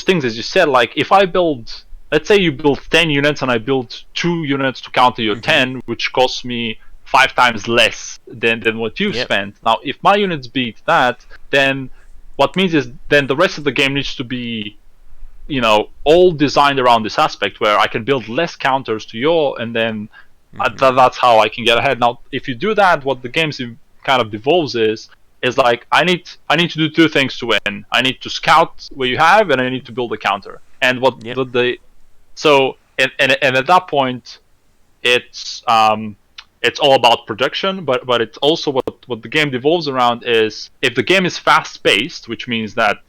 things, as you said. Like if I build, let's say you build 10 units and I build 2 units to counter your 10, which costs me 5 times less than what you've spent. Now, if my units beat that, then what means is then the rest of the game needs to be, all designed around this aspect where I can build less counters to your, and then that's how I can get ahead. Now, if you do that, what the game kind of devolves is like I need to do 2 things to win. I need to scout where you have, and I need to build a counter. And and at that point, it's all about production, but it's also what the game devolves around is, if the game is fast-paced, which means that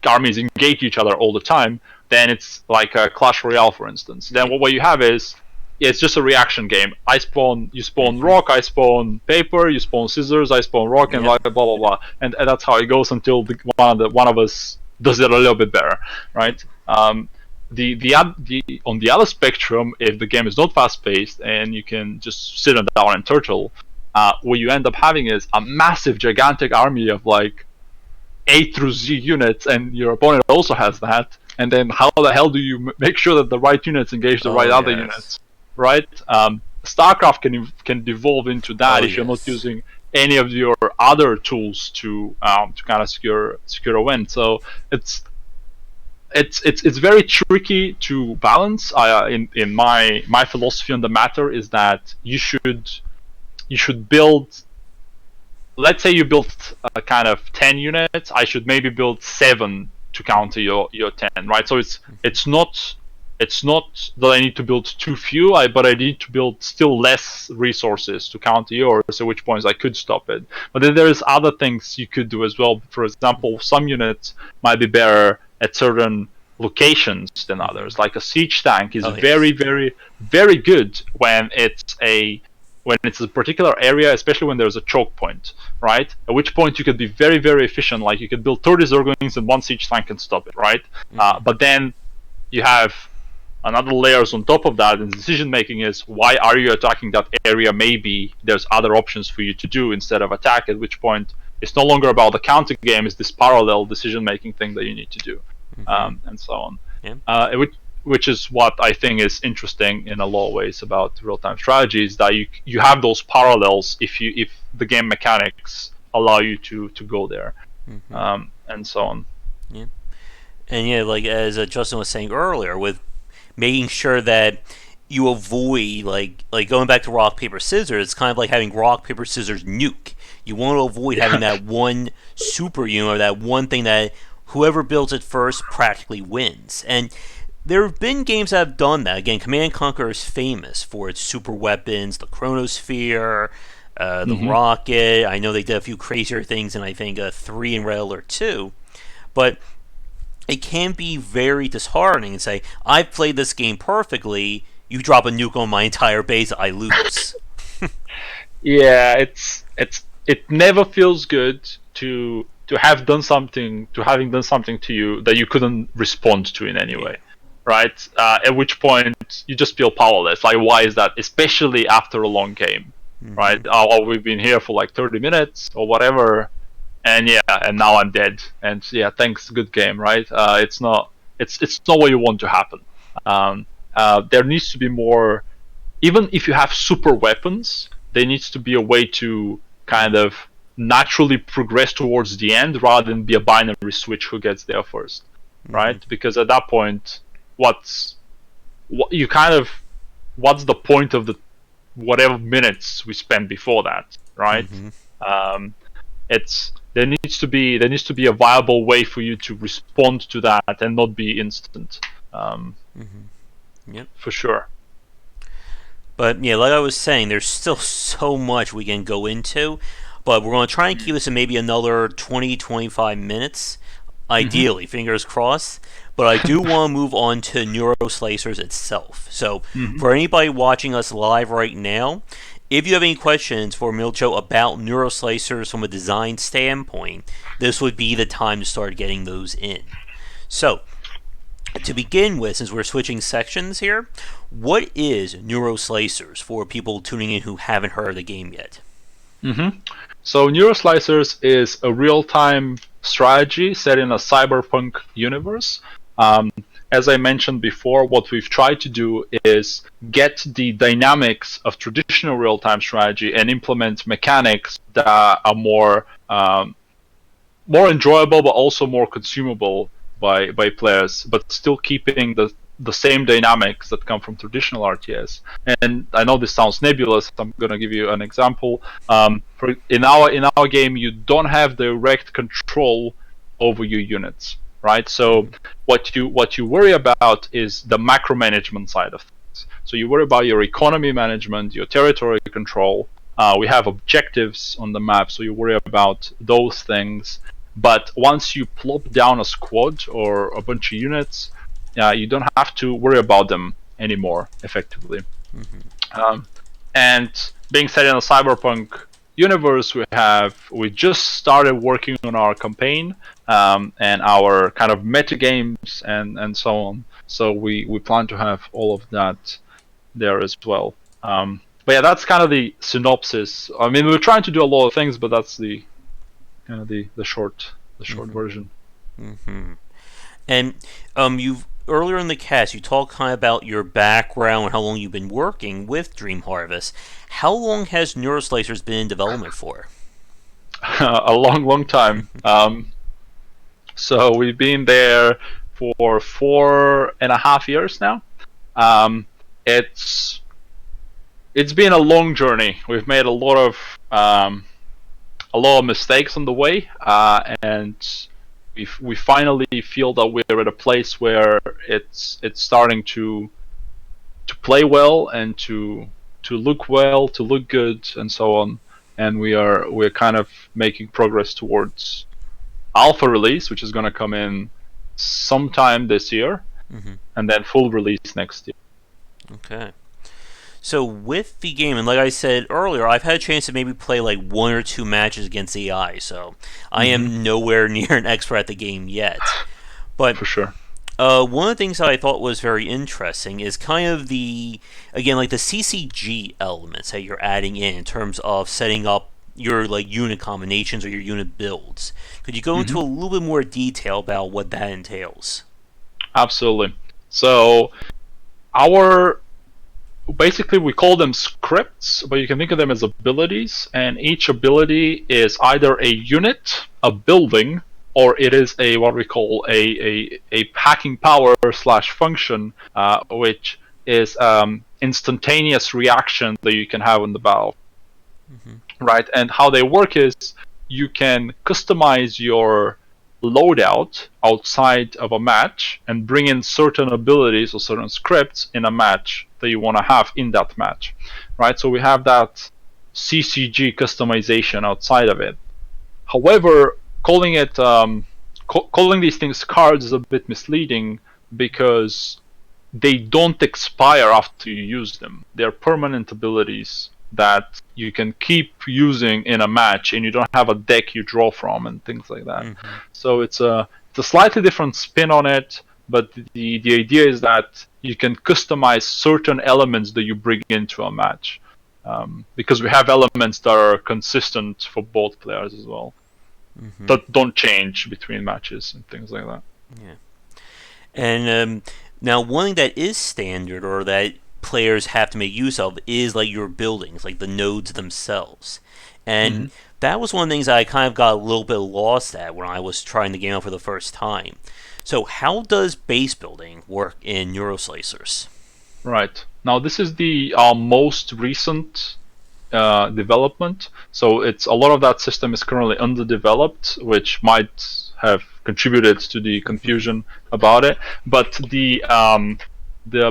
armies engage each other all the time, then it's like a Clash Royale, for instance. Then what you have is yeah, it's just a reaction game. You spawn rock, I spawn paper, you spawn scissors, I spawn rock, and blah blah blah, and that's how it goes until one of us does it a little bit better, right? On the other spectrum, if the game is not fast paced and you can just sit down and turtle, what you end up having is a massive, gigantic army of like A through Z units, and your opponent also has that. And then how the hell do you make sure that the right units engage the right other units? Right? StarCraft can devolve into that if you're not using any of your other tools to kind of secure a win. So it's very tricky to balance. In my philosophy on the matter is that you should build. Let's say you built a kind of 10 units. I should maybe build 7 to counter your 10, right? So it's not that I need to build too few, but I need to build still less resources to counter yours, at which points I could stop it. But then there's other things you could do as well. For example, some units might be better at certain locations than others. Like a siege tank is very, very, very good when it's a particular area, especially when there's a choke point, right? At which point you could be very, very efficient. Like you could build 30 Zerglings and 1 siege tank can stop it, right? But then you have another layers on top of that, and decision making is, why are you attacking that area? Maybe there's other options for you to do instead of attack, at which point it's no longer about the counter game, it's this parallel decision making thing that you need to do, and so on. Which is what I think is interesting in a lot of ways about real-time strategies, that you have those parallels if the game mechanics allow you to go there, and so on. Yeah, and like as Justin was saying earlier, with making sure that you avoid like going back to rock paper scissors, it's kind of like having rock paper scissors nuke. You want to avoid having that one super unit or that one thing that whoever builds it first practically wins. And there have been games that have done that. Again, Command & Conquer is famous for its super weapons, the Chronosphere, the rocket. I know they did a few crazier things in, I think, 3 and Red Alert 2. But it can be very disheartening and say, I've played this game perfectly, you drop a nuke on my entire base, I lose. Yeah, it never feels good to having done something to you that you couldn't respond to in any way. Right? At which point you just feel powerless. Like, why is that? Especially after a long game, right? Oh, we've been here for like 30 minutes or whatever, and now I'm dead. And thanks, good game, right? It's not what you want to happen. There needs to be more. Even if you have super weapons, there needs to be a way to kind of naturally progress towards the end rather than be a binary switch who gets there first, right? Because at that point, what's the point of the whatever minutes we spend before that, right? There needs to be a viable way for you to respond to that and not be instant. For sure. But like I was saying, there's still so much we can go into, but we're going to try and keep this in maybe another 20-25 minutes, ideally, fingers crossed. But I do want to move on to Neuroslicers itself. So, for anybody watching us live right now, if you have any questions for Milcho about Neuroslicers from a design standpoint, this would be the time to start getting those in. So, to begin with, since we're switching sections here, what is Neuroslicers for people tuning in who haven't heard of the game yet? So, Neuroslicers is a real-time strategy set in a cyberpunk universe. As I mentioned before, what we've tried to do is get the dynamics of traditional real-time strategy and implement mechanics that are more enjoyable, but also more consumable by players, but still keeping the same dynamics that come from traditional RTS. And I know this sounds nebulous. I'm going to give you an example. In our game, you don't have direct control over your units, right? So what you worry about is the macro management side of things. So you worry about your economy management, your territory control. We have objectives on the map, so you worry about those things. But once you plop down a squad or a bunch of units, you don't have to worry about them anymore, effectively. And being set in a cyberpunk universe, we just started working on our campaign and our kind of meta games and so on. So we plan to have all of that there as well. But yeah, that's kind of the synopsis. I mean, we're trying to do a lot of things, but that's the kind of the short version. And you've earlier in the cast you talked kind of about your background and how long you've been working with Dream Harvest. How long has Neuroslicers been in development for? A long time. So we've been there for 4.5 years now. It's been a long journey. We've made a lot of mistakes on the way, and we finally feel that we're at a place where it's starting to play well and to look well, to look good, and so on. And we're kind of making progress towards alpha release, which is going to come in sometime this year, and then full release next year. Okay. So with the game, and like I said earlier, I've had a chance to maybe play like 1 or 2 matches against AI, so I am nowhere near an expert at the game yet. But For sure. one of the things that I thought was very interesting is kind of again, like the CCG elements that you're adding in terms of setting up your like unit combinations or your unit builds. Could you go into a little bit more detail about what that entails? Absolutely. So basically we call them scripts, but you can think of them as abilities, and each ability is either a unit, a building, or it is what we call a hacking power / function, which is instantaneous reaction that you can have on the battle. Right? And how they work is you can customize your loadout outside of a match and bring in certain abilities or certain scripts in a match that you want to have in that match, right? So we have that CCG customization outside of it. However, calling these things cards is a bit misleading because they don't expire after you use them. They're permanent abilities that you can keep using in a match, and you don't have a deck you draw from and things like that. So it's a slightly different spin on it, but the idea is that you can customize certain elements that you bring into a match, because we have elements that are consistent for both players as well, that don't change between matches and things like that. Yeah. And now one thing that is standard or that players have to make use of is like your buildings, like the nodes themselves. And that was one of the things I kind of got a little bit lost at when I was trying the game out for the first time. So how does base building work in Neuroslicers? Right. Now this is the most recent development. So it's a lot of that system is currently underdeveloped, which might have contributed to the confusion about it. But the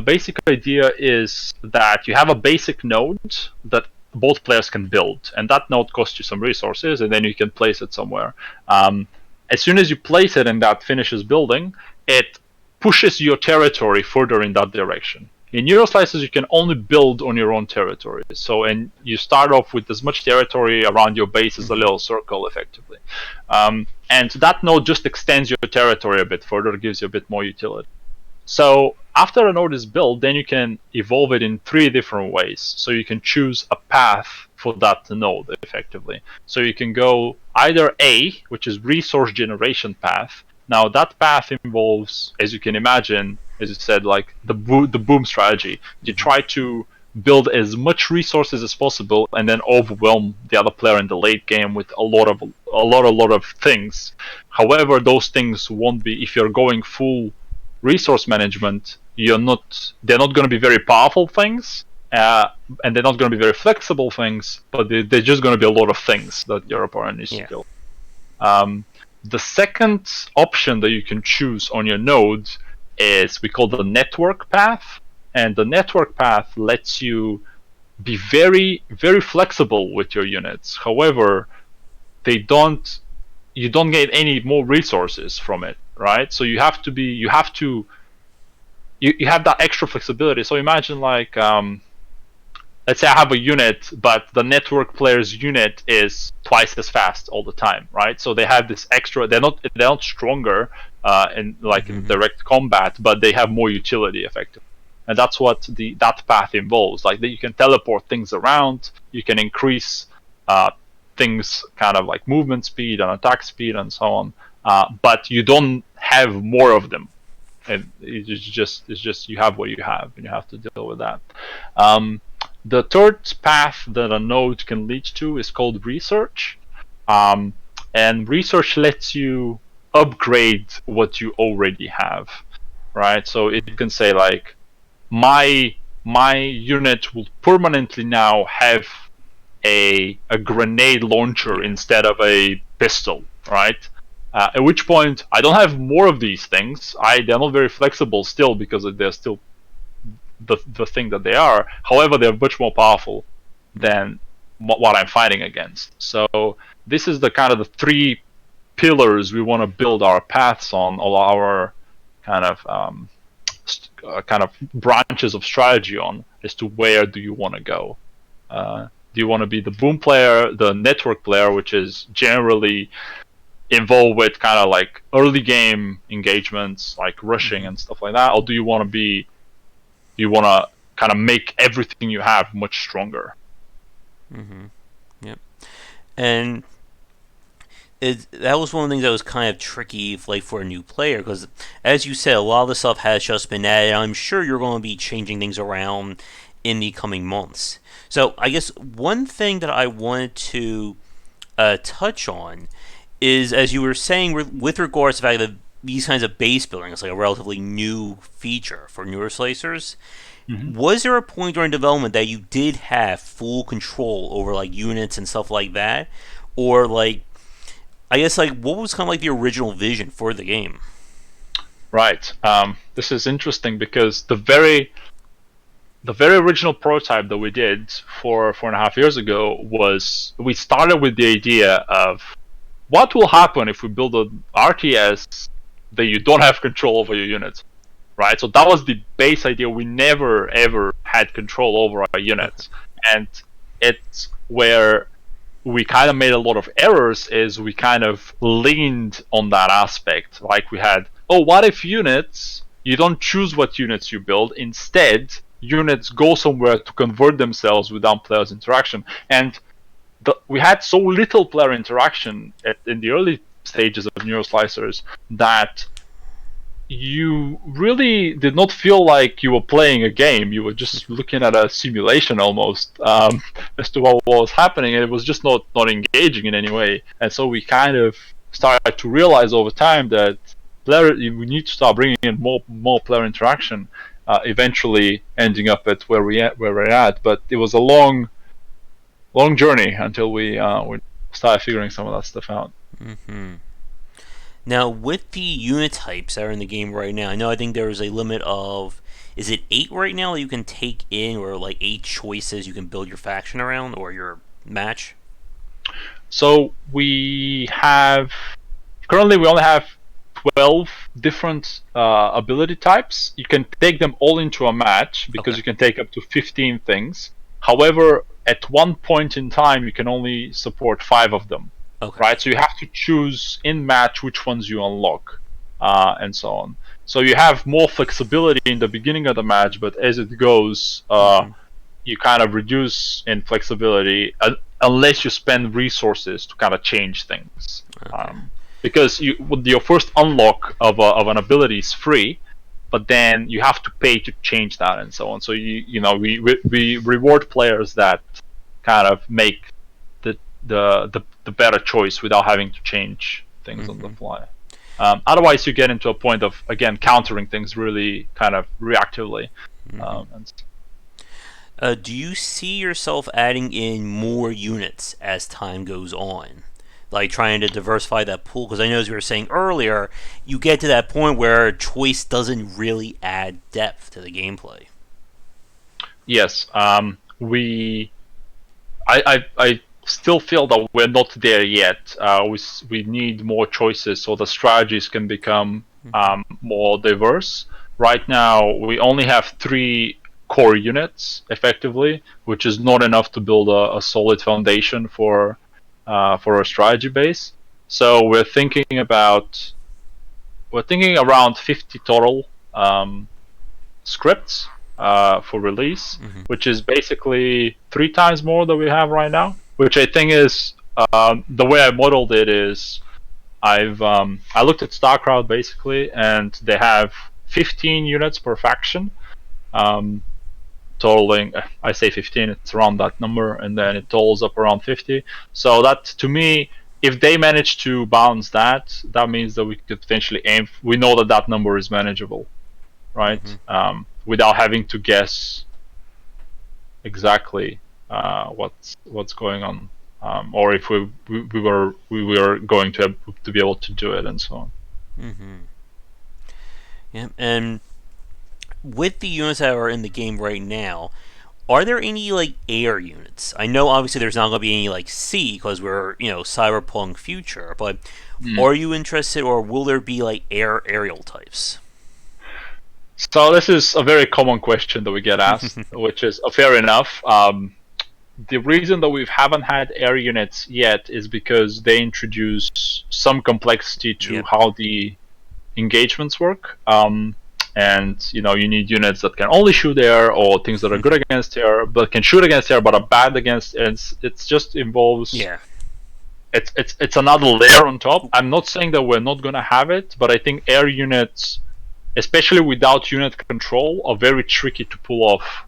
basic idea is that you have a basic node that both players can build, and that node costs you some resources, and then you can place it somewhere. As soon as you place it and that finishes building, it pushes your territory further in that direction. In Neuroslicers, you can only build on your own territory. And you start off with as much territory around your base as a little circle, effectively. And that node just extends your territory a bit further, gives you a bit more utility. So after a node is built, then you can evolve it in 3 different ways. So you can choose a path for that node, effectively. So you can go either A, which is resource generation path. Now that path involves, as you can imagine, as you said, like the boom strategy. You try to build as much resources as possible and then overwhelm the other player in the late game with a lot of things. However, those things won't be, if you're going full resource management, they're not going to be very powerful things, and they're not going to be very flexible things, but they're just going to be a lot of things that your opponent needs to kill. The second option that you can choose on your node is we call the network path, and the network path lets you be very, very flexible with your units. However, you don't get any more resources from it, right? So you have that extra flexibility. So imagine like let's say I have a unit, but the network player's unit is twice as fast all the time, right? So they have this extra. They're not stronger in direct combat, but they have more utility effectively. And that's what that path involves. Like that, you can teleport things around. You can increase things, kind of like movement speed and attack speed and so on. But you don't have more of them. And it's just you have what you have, and you have to deal with that. The third path that a node can lead to is called research, and research lets you upgrade what you already have, right? So it can say like, my unit will permanently now have a grenade launcher instead of a pistol, right? At which point I don't have more of these things. They're not very flexible still, because they're still the thing that they are. However, they're much more powerful than what I'm fighting against. So this is the kind of the three pillars we want to build our paths on, all our kind of branches of strategy on, as to where do you want to go. Do you want to be the boom player, the network player, which is generally involved with kind of like early game engagements, like rushing and stuff like that, or do you want to kind of make everything you have much stronger? Yep. And that was one of the things that was kind of tricky, like for a new player, because as you said, a lot of the stuff has just been added. I'm sure you're going to be changing things around in the coming months. So I guess one thing that I wanted to touch on is, as you were saying, with regards to the fact that these kinds of base building is like a relatively new feature for Neuroslicers. Was there a point during development that you did have full control over like units and stuff like that, or like, I guess, like, what was kind of like the original vision for the game? Right. This is interesting because the very original prototype that we did 4.5 years ago was, we started with the idea of what will happen if we build an RTS that you don't have control over your units, right? So that was the base idea. We never ever had control over our units, and it's where we kind of made a lot of errors, is we kind of leaned on that aspect. Like we had, what if units, you don't choose what units you build, instead units go somewhere to convert themselves without players' interaction. And we had so little player interaction in the early stages of Neuroslicers that you really did not feel like you were playing a game. You were just looking at a simulation almost, as to what was happening, and it was just not engaging in any way. And so we kind of started to realize over time that we need to start bringing in more player interaction, eventually ending up at where we're at. But it was a long journey until we started figuring some of that stuff out. Now, with the unit types that are in the game right now, I think there is a limit of, is it 8 right now that you can take in, or like 8 choices you can build your faction around or your match? So currently we only have 12 different ability types. You can take them all into a match, because you can take up to 15 things. However, at one point in time, you can only support 5 of them. Right, so you have to choose in match which ones you unlock, and so on. So you have more flexibility in the beginning of the match, but as it goes, you kind of reduce in flexibility, unless you spend resources to kind of change things. Because your first unlock of an ability is free, but then you have to pay to change that, and so on. So we reward players that kind of make the better choice without having to change things on the fly. Otherwise, you get into a point of, again, countering things really kind of reactively. Do you see yourself adding in more units as time goes on? Like trying to diversify that pool? Because I know, as we were saying earlier, you get to that point where choice doesn't really add depth to the gameplay. Yes. I still feel that we're not there yet. We need more choices so the strategies can become more diverse. Right now, we only have 3 core units effectively, which is not enough to build a solid foundation for a strategy base. So we're thinking around 50 total scripts for release, which is basically 3 times more than we have right now. Which I think is the way I modeled it is I looked at StarCrowd basically, and they have 15 units per faction, totaling. I say 15, it's around that number, and then it totals up around 50. So that, to me, if they manage to balance that, that means that we could potentially aim. We know that that number is manageable, right? Without having to guess exactly what's going on, or if we were going to be able to do it, and so on. Yeah, and with the units that are in the game right now, are there any like air units? I know obviously there's not going to be any like sea because we're cyberpunk future, but are you interested, or will there be like aerial types? So this is a very common question that we get asked, which is fair enough. The reason that we haven't had air units yet is because they introduce some complexity to how the engagements work. And you need units that can only shoot air, or things that are good against air but can shoot against air but are bad against air. It's just involves it's another layer on top. I'm not saying that we're not going to have it, but I think air units, especially without unit control, are very tricky to pull off.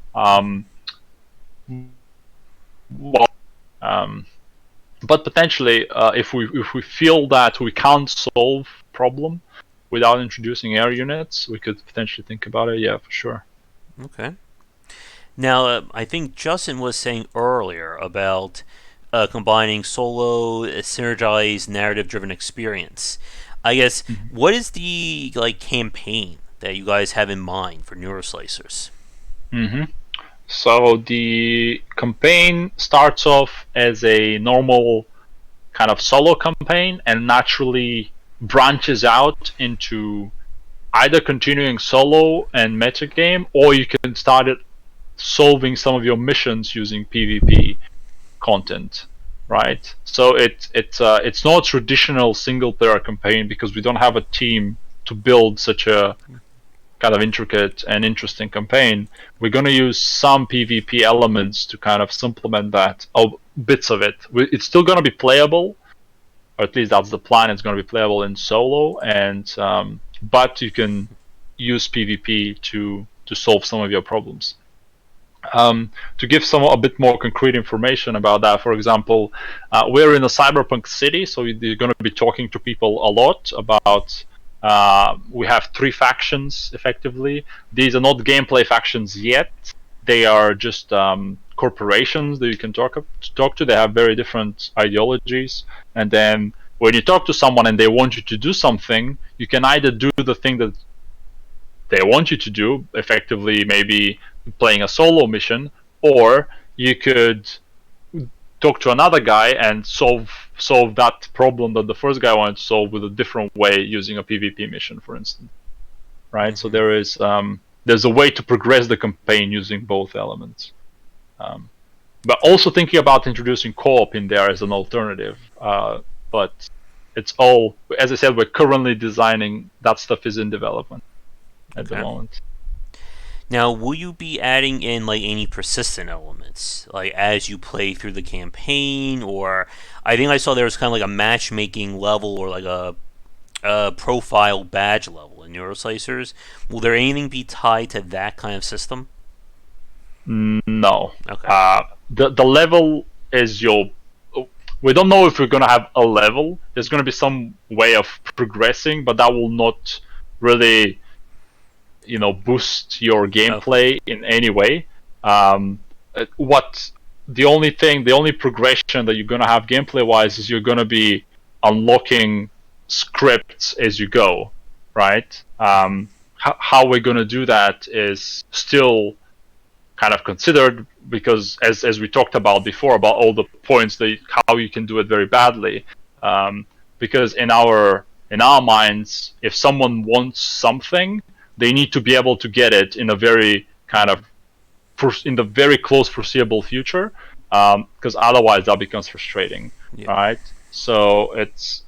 But potentially, if we feel that we can't solve problem without introducing air units, we could potentially think about it. Yeah, for sure. Okay. Now, I think Justin was saying earlier about combining solo, synergized, narrative-driven experience. I guess, what is the campaign that you guys have in mind for Neuroslicers? So the campaign starts off as a normal kind of solo campaign and naturally branches out into either continuing solo and metagame, or you can start it solving some of your missions using PvP content, right? So it's not a traditional single player campaign because we don't have a team to build such a kind of intricate and interesting campaign. We're going to use some PvP elements to kind of supplement that, bits of it. It's still going to be playable, or at least that's the plan. It's going to be playable in solo, and but you can use PvP to solve some of your problems. To give a bit more concrete information about that, for example, we're in a cyberpunk city, so you're going to be talking to people a lot about. We have 3 factions effectively. These are not gameplay factions yet. They are just corporations that you can talk to. They have very different ideologies, and then when you talk to someone and they want you to do something, you can either do the thing that they want you to do, effectively maybe playing a solo mission, or you could talk to another guy and solve that problem that the first guy wanted to solve with a different way, using a PvP mission, for instance. Right? So there's a way to progress the campaign using both elements. But also thinking about introducing co-op in there as an alternative. But it's all, as I said, we're currently designing. That stuff is in development at the moment. Now, will you be adding in any persistent elements, as you play through the campaign? Or I think I saw there was kind of a matchmaking level, or a profile badge level in Neuroslicers. Will there anything be tied to that kind of system? No. Okay. The level is your. We don't know if we're going to have a level. There's going to be some way of progressing, but that will not really boost your gameplay in any way. The only progression that you're going to have gameplay wise is you're going to be unlocking scripts as you go, right? How we're going to do that is still kind of considered, because as we talked about before, about all the points that how you can do it very badly, because in our minds, if someone wants something, they need to be able to get it in a very kind of in the very close foreseeable future, because otherwise that becomes frustrating, right? So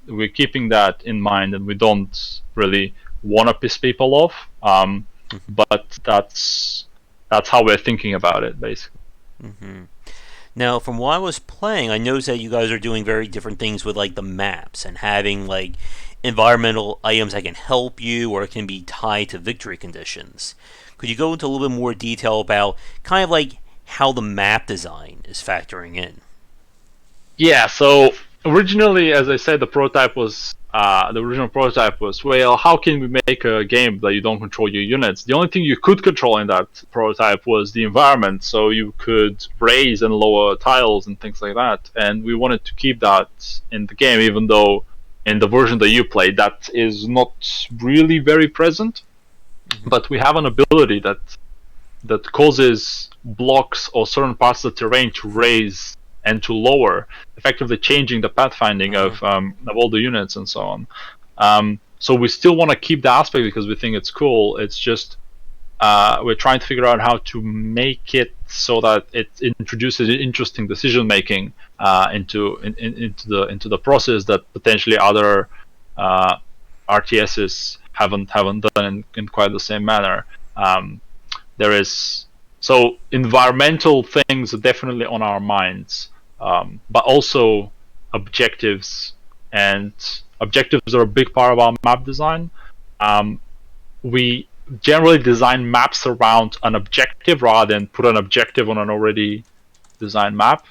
we're keeping that in mind, and we don't really want to piss people off, but that's how we're thinking about it, basically. Now, from what I was playing, I noticed that you guys are doing very different things with like the maps and having like environmental items that can help you or it can be tied to victory conditions. Could you go into a little bit more detail about kind of like how the map design is factoring in? Yeah, so originally, as I said, the original prototype was, well, how can we make a game that you don't control your units? The only thing you could control in that prototype was the environment, so you could raise and lower tiles and things like that. And we wanted to keep that in the game, even though in the version that you played, that is not really very present. But we have an ability that causes blocks or certain parts of the terrain to raise and to lower, effectively changing the pathfinding of all the units and so on. So we still want to keep the aspect because we think it's cool. It's just we're trying to figure out how to make it so that it introduces interesting decision making into the process that potentially other RTSs haven't done in quite the same manner. So environmental things are definitely on our minds, but also objectives, and objectives are a big part of our map design. We generally design maps around an objective rather than put an objective on an already designed map,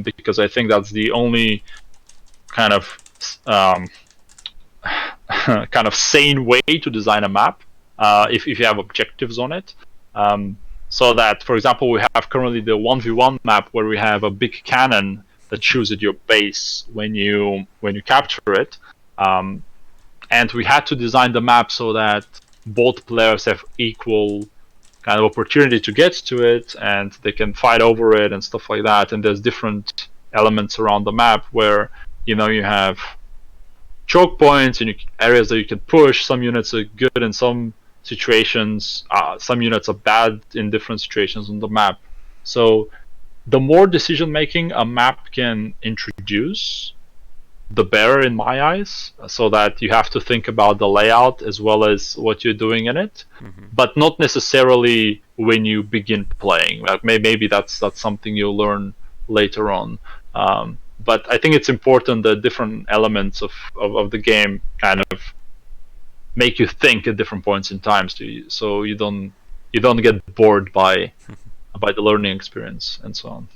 because I think that's the only kind of kind of sane way to design a map, if you have objectives on it. So that, for example, we have currently the 1v1 map where we have a big cannon that shoots at your base when you capture it, and we had to design the map so that both players have equal kind of opportunity to get to it, and they can fight over it and stuff like that. And there's different elements around the map where you have choke points and areas that you can push. Some units are good in some situations, some units are bad in different situations on the map. So the more decision making a map can introduce, the better in my eyes, so that you have to think about the layout as well as what you're doing in it, but not necessarily when you begin playing. Like maybe that's something you'll learn later on. But I think it's important that different elements of the game kind of make you think at different points in time, so you don't get bored by the learning experience and so on.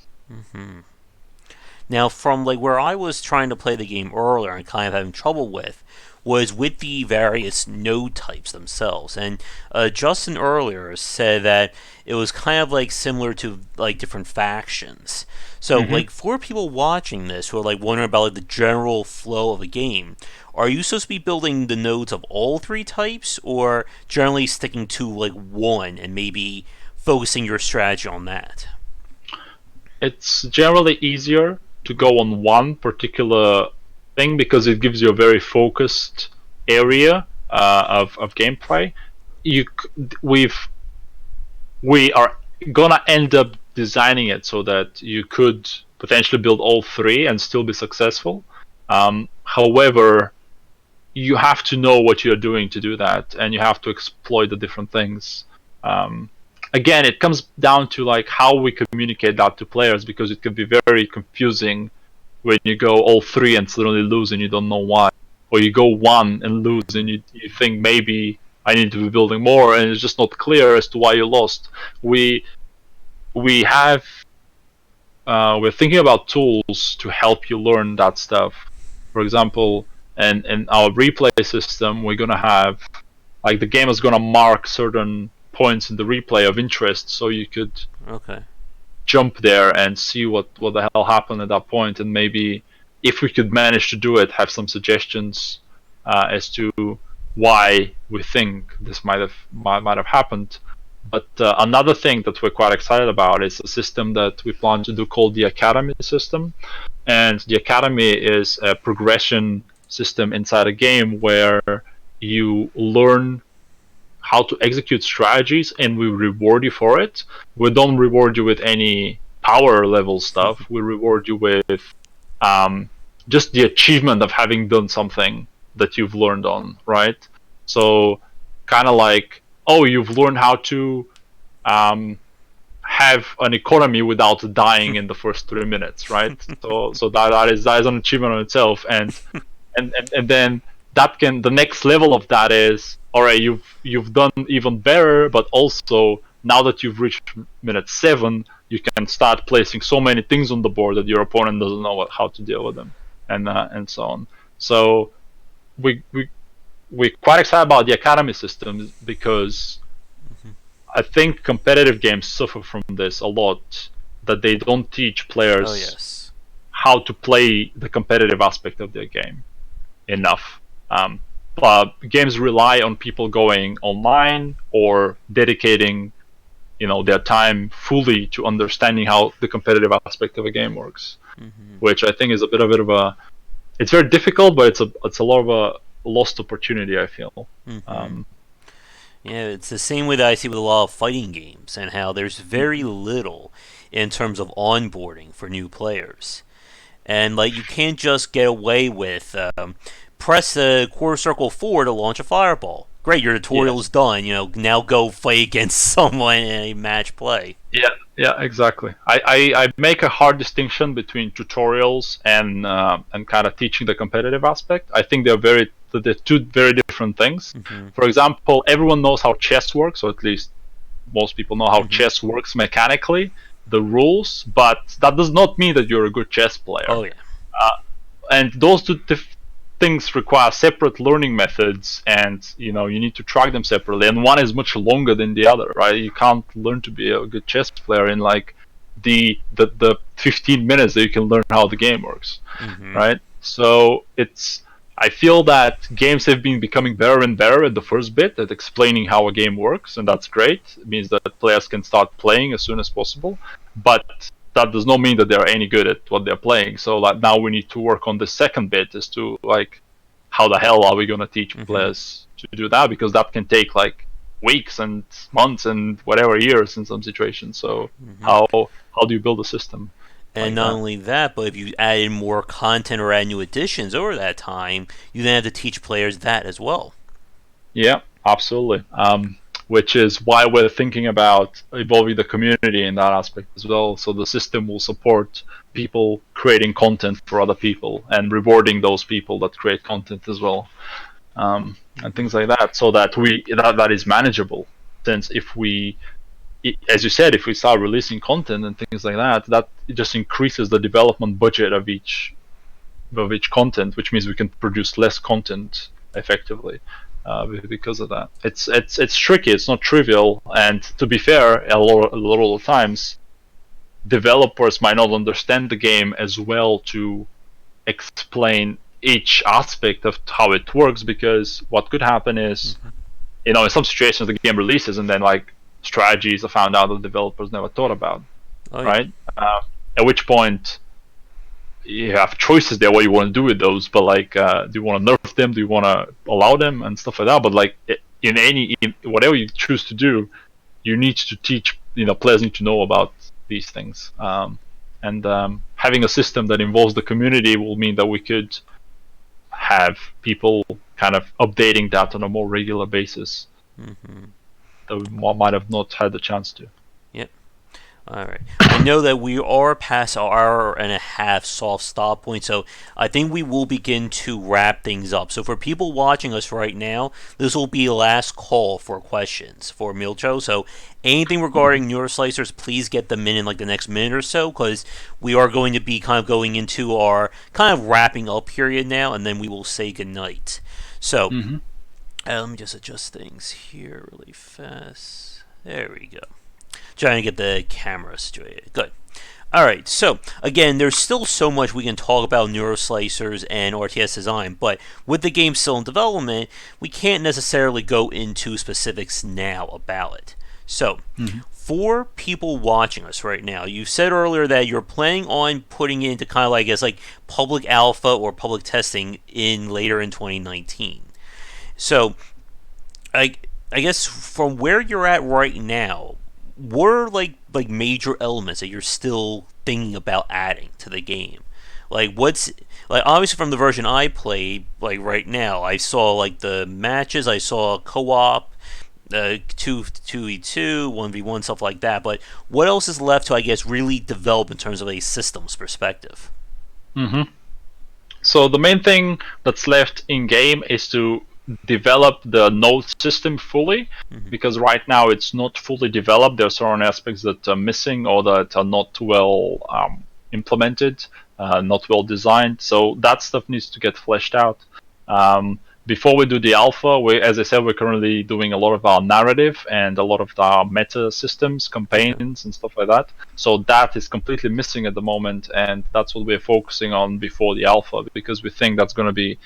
Now, from like where I was trying to play the game earlier and kind of having trouble was with the various node types themselves. And Justin earlier said that it was kind of like similar to like different factions. So like for people watching this who are like wondering about like the general flow of a game, are you supposed to be building the nodes of all three types, or generally sticking to like one and maybe focusing your strategy on that? It's generally easier to go on one particular thing because it gives you a very focused area of gameplay. We are gonna end up designing it so that you could potentially build all three and still be successful. However, you have to know what you're doing to do that, and you have to exploit the different things. Again, it comes down to like how we communicate that to players, because it can be very confusing when you go all three and suddenly lose and you don't know why, or you go one and lose and you think maybe I need to be building more, and it's just not clear as to why you lost. We're thinking about tools to help you learn that stuff. For example, in our replay system, we're gonna have like the game is gonna mark certain points in the replay of interest, so you could jump there and see what the hell happened at that point, and maybe if we could manage to do it, have some suggestions as to why we think this might have happened. But another thing that we're quite excited about is a system that we plan to do called the Academy system. And the Academy is a progression system inside a game where you learn how to execute strategies, and we reward you for it. We don't reward you with any power level stuff. We reward you with just the achievement of having done something that you've learned on, right? So kind of like, oh, you've learned how to have an economy without dying in the first 3 minutes, right? So that is an achievement on itself, and then that can, the next level of that is, all right, you've done even better, but also now that you've reached minute 7, you can start placing so many things on the board that your opponent doesn't know how to deal with them, and so on. So we're quite excited about the academy system because I think competitive games suffer from this a lot, that they don't teach players how to play the competitive aspect of their game enough. But games rely on people going online or dedicating, their time fully to understanding how the competitive aspect of a game works, which I think is a bit of a. It's very difficult, but it's a lot of a lost opportunity, I feel. Yeah, it's the same way that I see with a lot of fighting games, and how there's very little in terms of onboarding for new players. And like, you can't just get away with press the quarter circle 4 to launch a fireball. Great, your tutorial's done. Now go fight against someone in a match play. Yeah, exactly. I make a hard distinction between tutorials and kind of teaching the competitive aspect. I think they're two very different things. For example, everyone knows how chess works, or at least most people know how chess works mechanically, the rules, but that does not mean that you're a good chess player. Oh yeah. And those two things require separate learning methods, and you need to track them separately, and one is much longer than the other, right? You can't learn to be a good chess player in like the 15 minutes that you can learn how the game works, right? So I feel that games have been becoming better and better at the first bit at explaining how a game works, and that's great. It means that players can start playing as soon as possible, but that does not mean that they're any good at what they're playing. So like, now we need to work on the second bit as to like, how the hell are we going to teach players to do that? Because that can take like weeks and months and whatever years in some situations. So how do you build a system? And not only that, but if you add in more content or add new additions over that time, you then have to teach players that as well. Yeah, absolutely. Which is why we're thinking about evolving the community in that aspect as well. So the system will support people creating content for other people and rewarding those people that create content as well, and things like that. So that that is manageable. Since as you said, if we start releasing content and things like that, that just increases the development budget of each content, which means we can produce less content effectively. Because of that, it's tricky. It's not trivial, and to be fair, a lot of times, developers might not understand the game as well to explain each aspect of how it works. Because what could happen is, in some situations, the game releases, and then like strategies are found out that developers never thought about, right? At which point, you have choices there what you want to do with those, but like, do you want to nerf them, do you want to allow them, and stuff like that. But like, in whatever you choose to do, you need to teach, players need to know about these things, and having a system that involves the community will mean that we could have people kind of updating that on a more regular basis that we might have not had the chance to. All right. I know that we are past our hour and a half soft stop point, so I think we will begin to wrap things up. So for people watching us right now, this will be the last call for questions for Milcho. So anything regarding Neuroslicers, please get them in like the next minute or so, because we are going to be kind of going into our kind of wrapping up period now, and then we will say goodnight. So let me just adjust things here really fast. There we go. Trying to get the camera situated. Good. Alright, so again, there's still so much we can talk about Neuroslicers and RTS design, but with the game still in development, we can't necessarily go into specifics now about it. So, for people watching us right now, you said earlier that you're planning on putting it into kind of like, I guess, like public alpha or public testing later in 2019. So, I guess from where you're at right now, what are like major elements that you're still thinking about adding to the game? Like what's like obviously from the version I played, like right now, I saw like the matches, I saw co-op, 2v2, 1v1, stuff like that. But what else is left to I guess really develop in terms of a systems perspective? hmm So the main thing that's left in game is to develop the node system fully, Mm-hmm. because right now it's not fully developed. There are certain aspects that are missing or that are not well implemented, not well designed. So that stuff needs to get fleshed out. Before we do the alpha, as I said, we're currently doing a lot of our narrative and a lot of our meta systems, Okay. campaigns, and stuff like that. So that is completely missing at the moment, and that's what we're focusing on before the alpha, because we think that's going to be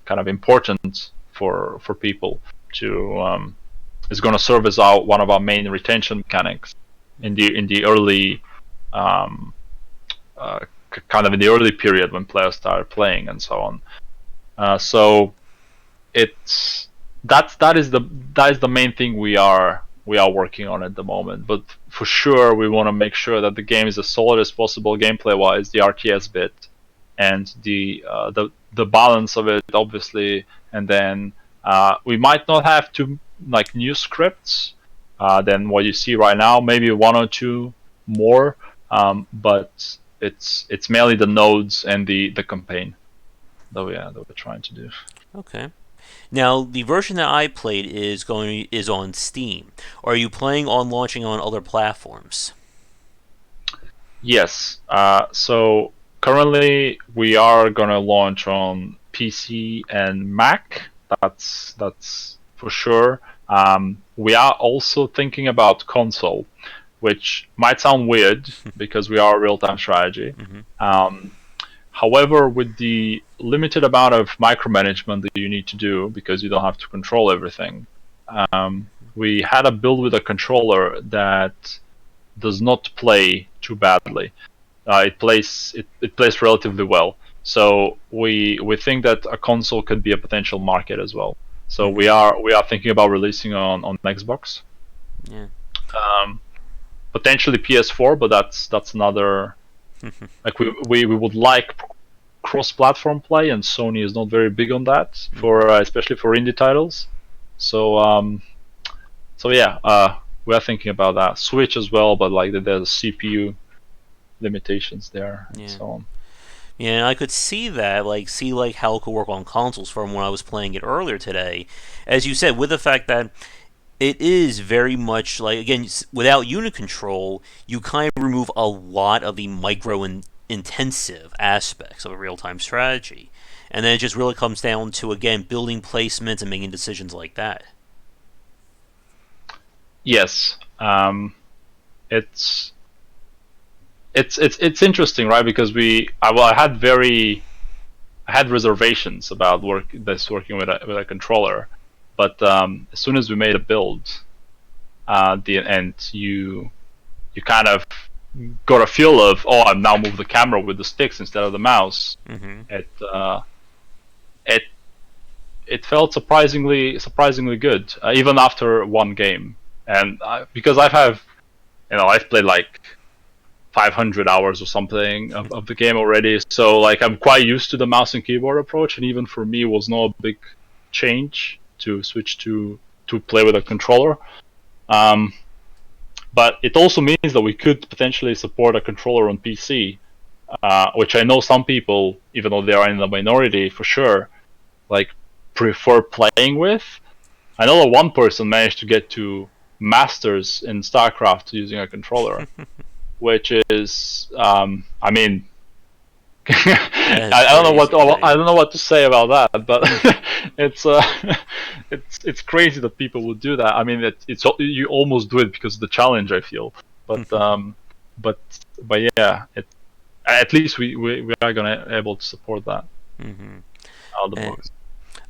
kind of important for people to. Is going to serve as one of our main retention mechanics in the early kind of in the early period when players started playing and so on. So it's that is the main thing we are working on at the moment. But for sure, we want to make sure that the game is as solid as possible gameplay wise, the RTS bit, and the balance of it, obviously. And then we might not have to like new scripts than what you see right now. Maybe one or two more, but it's mainly the nodes and the campaign that we're trying to do. Okay. Now, the version that I played is on Steam. Are you planning on launching on other platforms? Yes. So currently we are gonna launch on PC and Mac. That's for sure. We are also thinking about console, which might sound weird because we are a real-time strategy. Mm-hmm. Um, However, with the limited amount of micromanagement that you need to do, because you don't have to control everything, we had a build with a controller that does not play too badly. It plays relatively well. So we think that a console could be a potential market as well. So Mm-hmm. we are thinking about releasing on Xbox, Yeah. um, potentially PS4, but that's another. Like we would like cross-platform play, and Sony is not very big on that for especially for indie titles. So yeah, we are thinking about that. Switch as well, but like there's CPU limitations there and Yeah. so on. Yeah, and I could see that, see like how it could work on consoles from when I was playing it earlier today. As you said, with the fact that it is very much like again without unit control, you kind of remove a lot of the micro and intensive aspects of a real time strategy, and then it just really comes down to again building placements and making decisions like that. Yes, it's it's interesting, right? Because I had reservations about working with a controller, but as soon as we made a build, and you kind of got a feel of, oh, I now move the camera with the sticks instead of the mouse. Mm-hmm. It it felt surprisingly good, even after one game. And because I've played like 500 hours or something of the game already, so like I'm quite used to the mouse and keyboard approach, and even for me it was not a big change to switch to play with a controller. Um, but it also means that we could potentially support a controller on PC, which I know some people, even though they are in the minority for sure, like prefer playing with. I know that one person managed to get to masters in StarCraft using a controller, which is, I mean, That is I don't know crazy, right? I don't know what to say about that, but it's it's crazy that people would do that. I mean, it's you almost do it because of the challenge, I feel, but but but yeah, at least we are gonna able to support that Mm-hmm. out of the And box.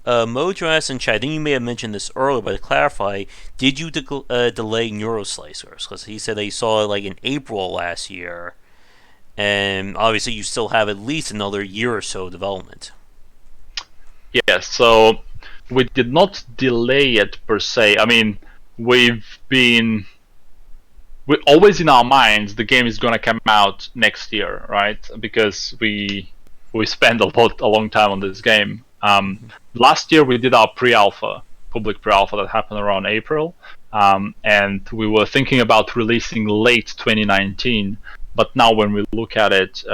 Mojo asked in chat, I think you may have mentioned this earlier, but to clarify, did you delay Neuroslicers? Because he said they saw it like in April last year, and obviously you still have at least another year or so of development. Yes, so we did not delay it per se. I mean, we've been we always in our minds the game is gonna come out next year, right? Because we spent a long time on this game. Last year we did our pre-alpha, public pre-alpha that happened around April, and we were thinking about releasing late 2019. But now when we look at it,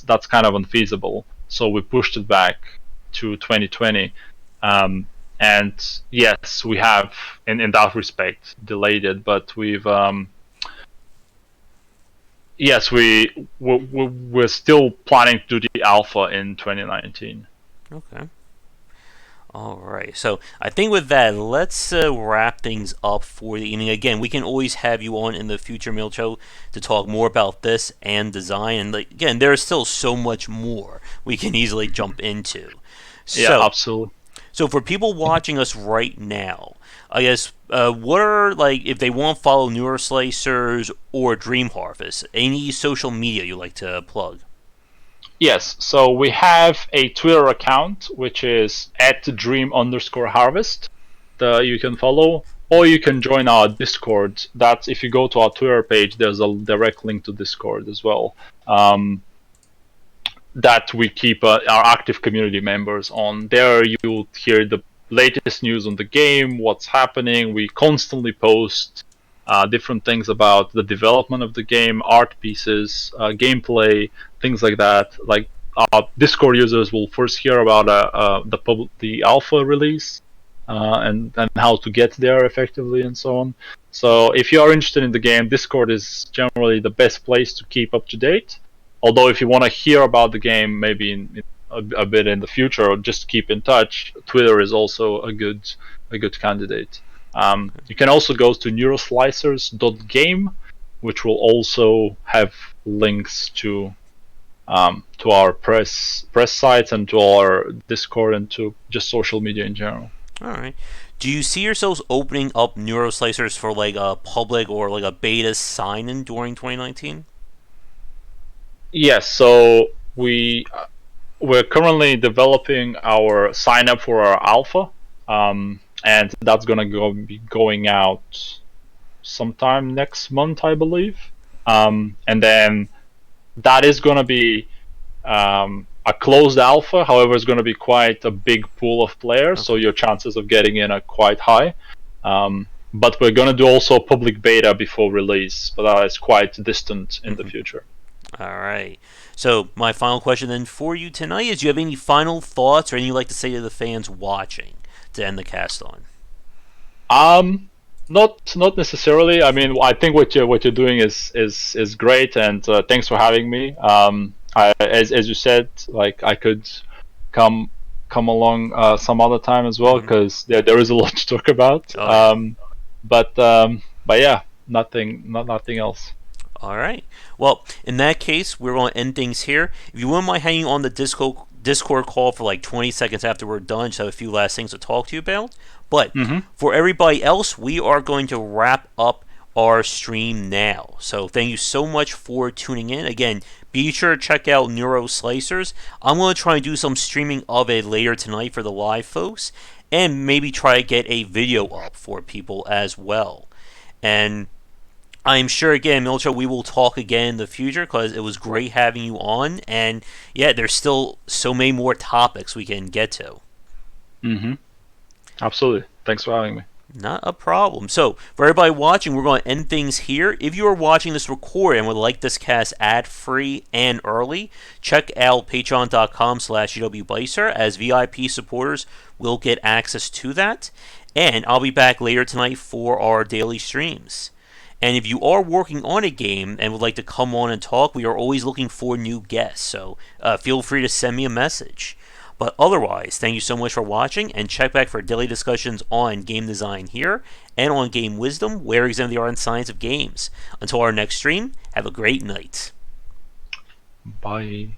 that's kind of unfeasible. So we pushed it back to 2020. And yes, we have, in that respect, delayed it, but we've yes, we're still planning to do the alpha in 2019. Okay. All right. So I think with that, let's wrap things up for the evening. Again, we can always have you on in the future, Milcho, to talk more about this and design. And again, there's still so much more we can easily jump into. Yeah, absolutely. So for people watching us right now, I guess what are, like, if they want to follow Neuroslicers or Dream Harvest, any social media you like to plug? Yes, so we have a Twitter account which is @dream_harvest that you can follow, or you can join our Discord. That's if you go to our Twitter page, there's a direct link to Discord as well. That we keep our active community members on. There you'll hear the latest news on the game, what's happening. We constantly post different things about the development of the game, art pieces, gameplay, things like that. Like Discord users will first hear about the alpha release and how to get there effectively and so on. So if you are interested in the game, Discord is generally the best place to keep up to date. Although if you want to hear about the game maybe in a bit in the future or just keep in touch, Twitter is also a good candidate. You can also go to neuroslicers.game, which will also have links to our press sites and to our Discord and to just social media in general. All right. Do you see yourselves opening up Neuroslicers for like a public or like a beta sign-in during 2019? Yes, so we're currently developing our sign up for our alpha, and that's gonna be going out sometime next month, I believe. And then that is gonna be a closed alpha. However, it's gonna be quite a big pool of players, so your chances of getting in are quite high. But we're gonna do also public beta before release, but that is quite distant in the future. All right. So my final question then for you tonight is: do you have any final thoughts or anything you'd like to say to the fans watching to end the cast on? Not necessarily. I mean, I think what you're doing is great, and thanks for having me. As you said, like I could come along some other time as well because there is a lot to talk about. But yeah, nothing else. All right. Well, in that case, we're going to end things here. If you wouldn't mind hanging on the Discord call for like 20 seconds after we're done, just have a few last things to talk to you about. But for everybody else, we are going to wrap up our stream now. So thank you so much for tuning in. Again, be sure to check out Neuroslicers. I'm going to try and do some streaming of it later tonight for the live folks, and maybe try to get a video up for people as well. And I'm sure, again, Milcho, we will talk again in the future because it was great having you on. And yeah, there's still so many more topics we can get to. Absolutely. Thanks for having me. Not a problem. So, for everybody watching, we're going to end things here. If you are watching this recording and would like this cast ad-free and early, check out patreon.com/GWBicer, as VIP supporters will get access to that. And I'll be back later tonight for our daily streams. And if you are working on a game and would like to come on and talk, we are always looking for new guests. So feel free to send me a message. But otherwise, thank you so much for watching, and check back for daily discussions on game design here and on Game Wisdom, where we examine the art and science of games. Until our next stream, have a great night. Bye.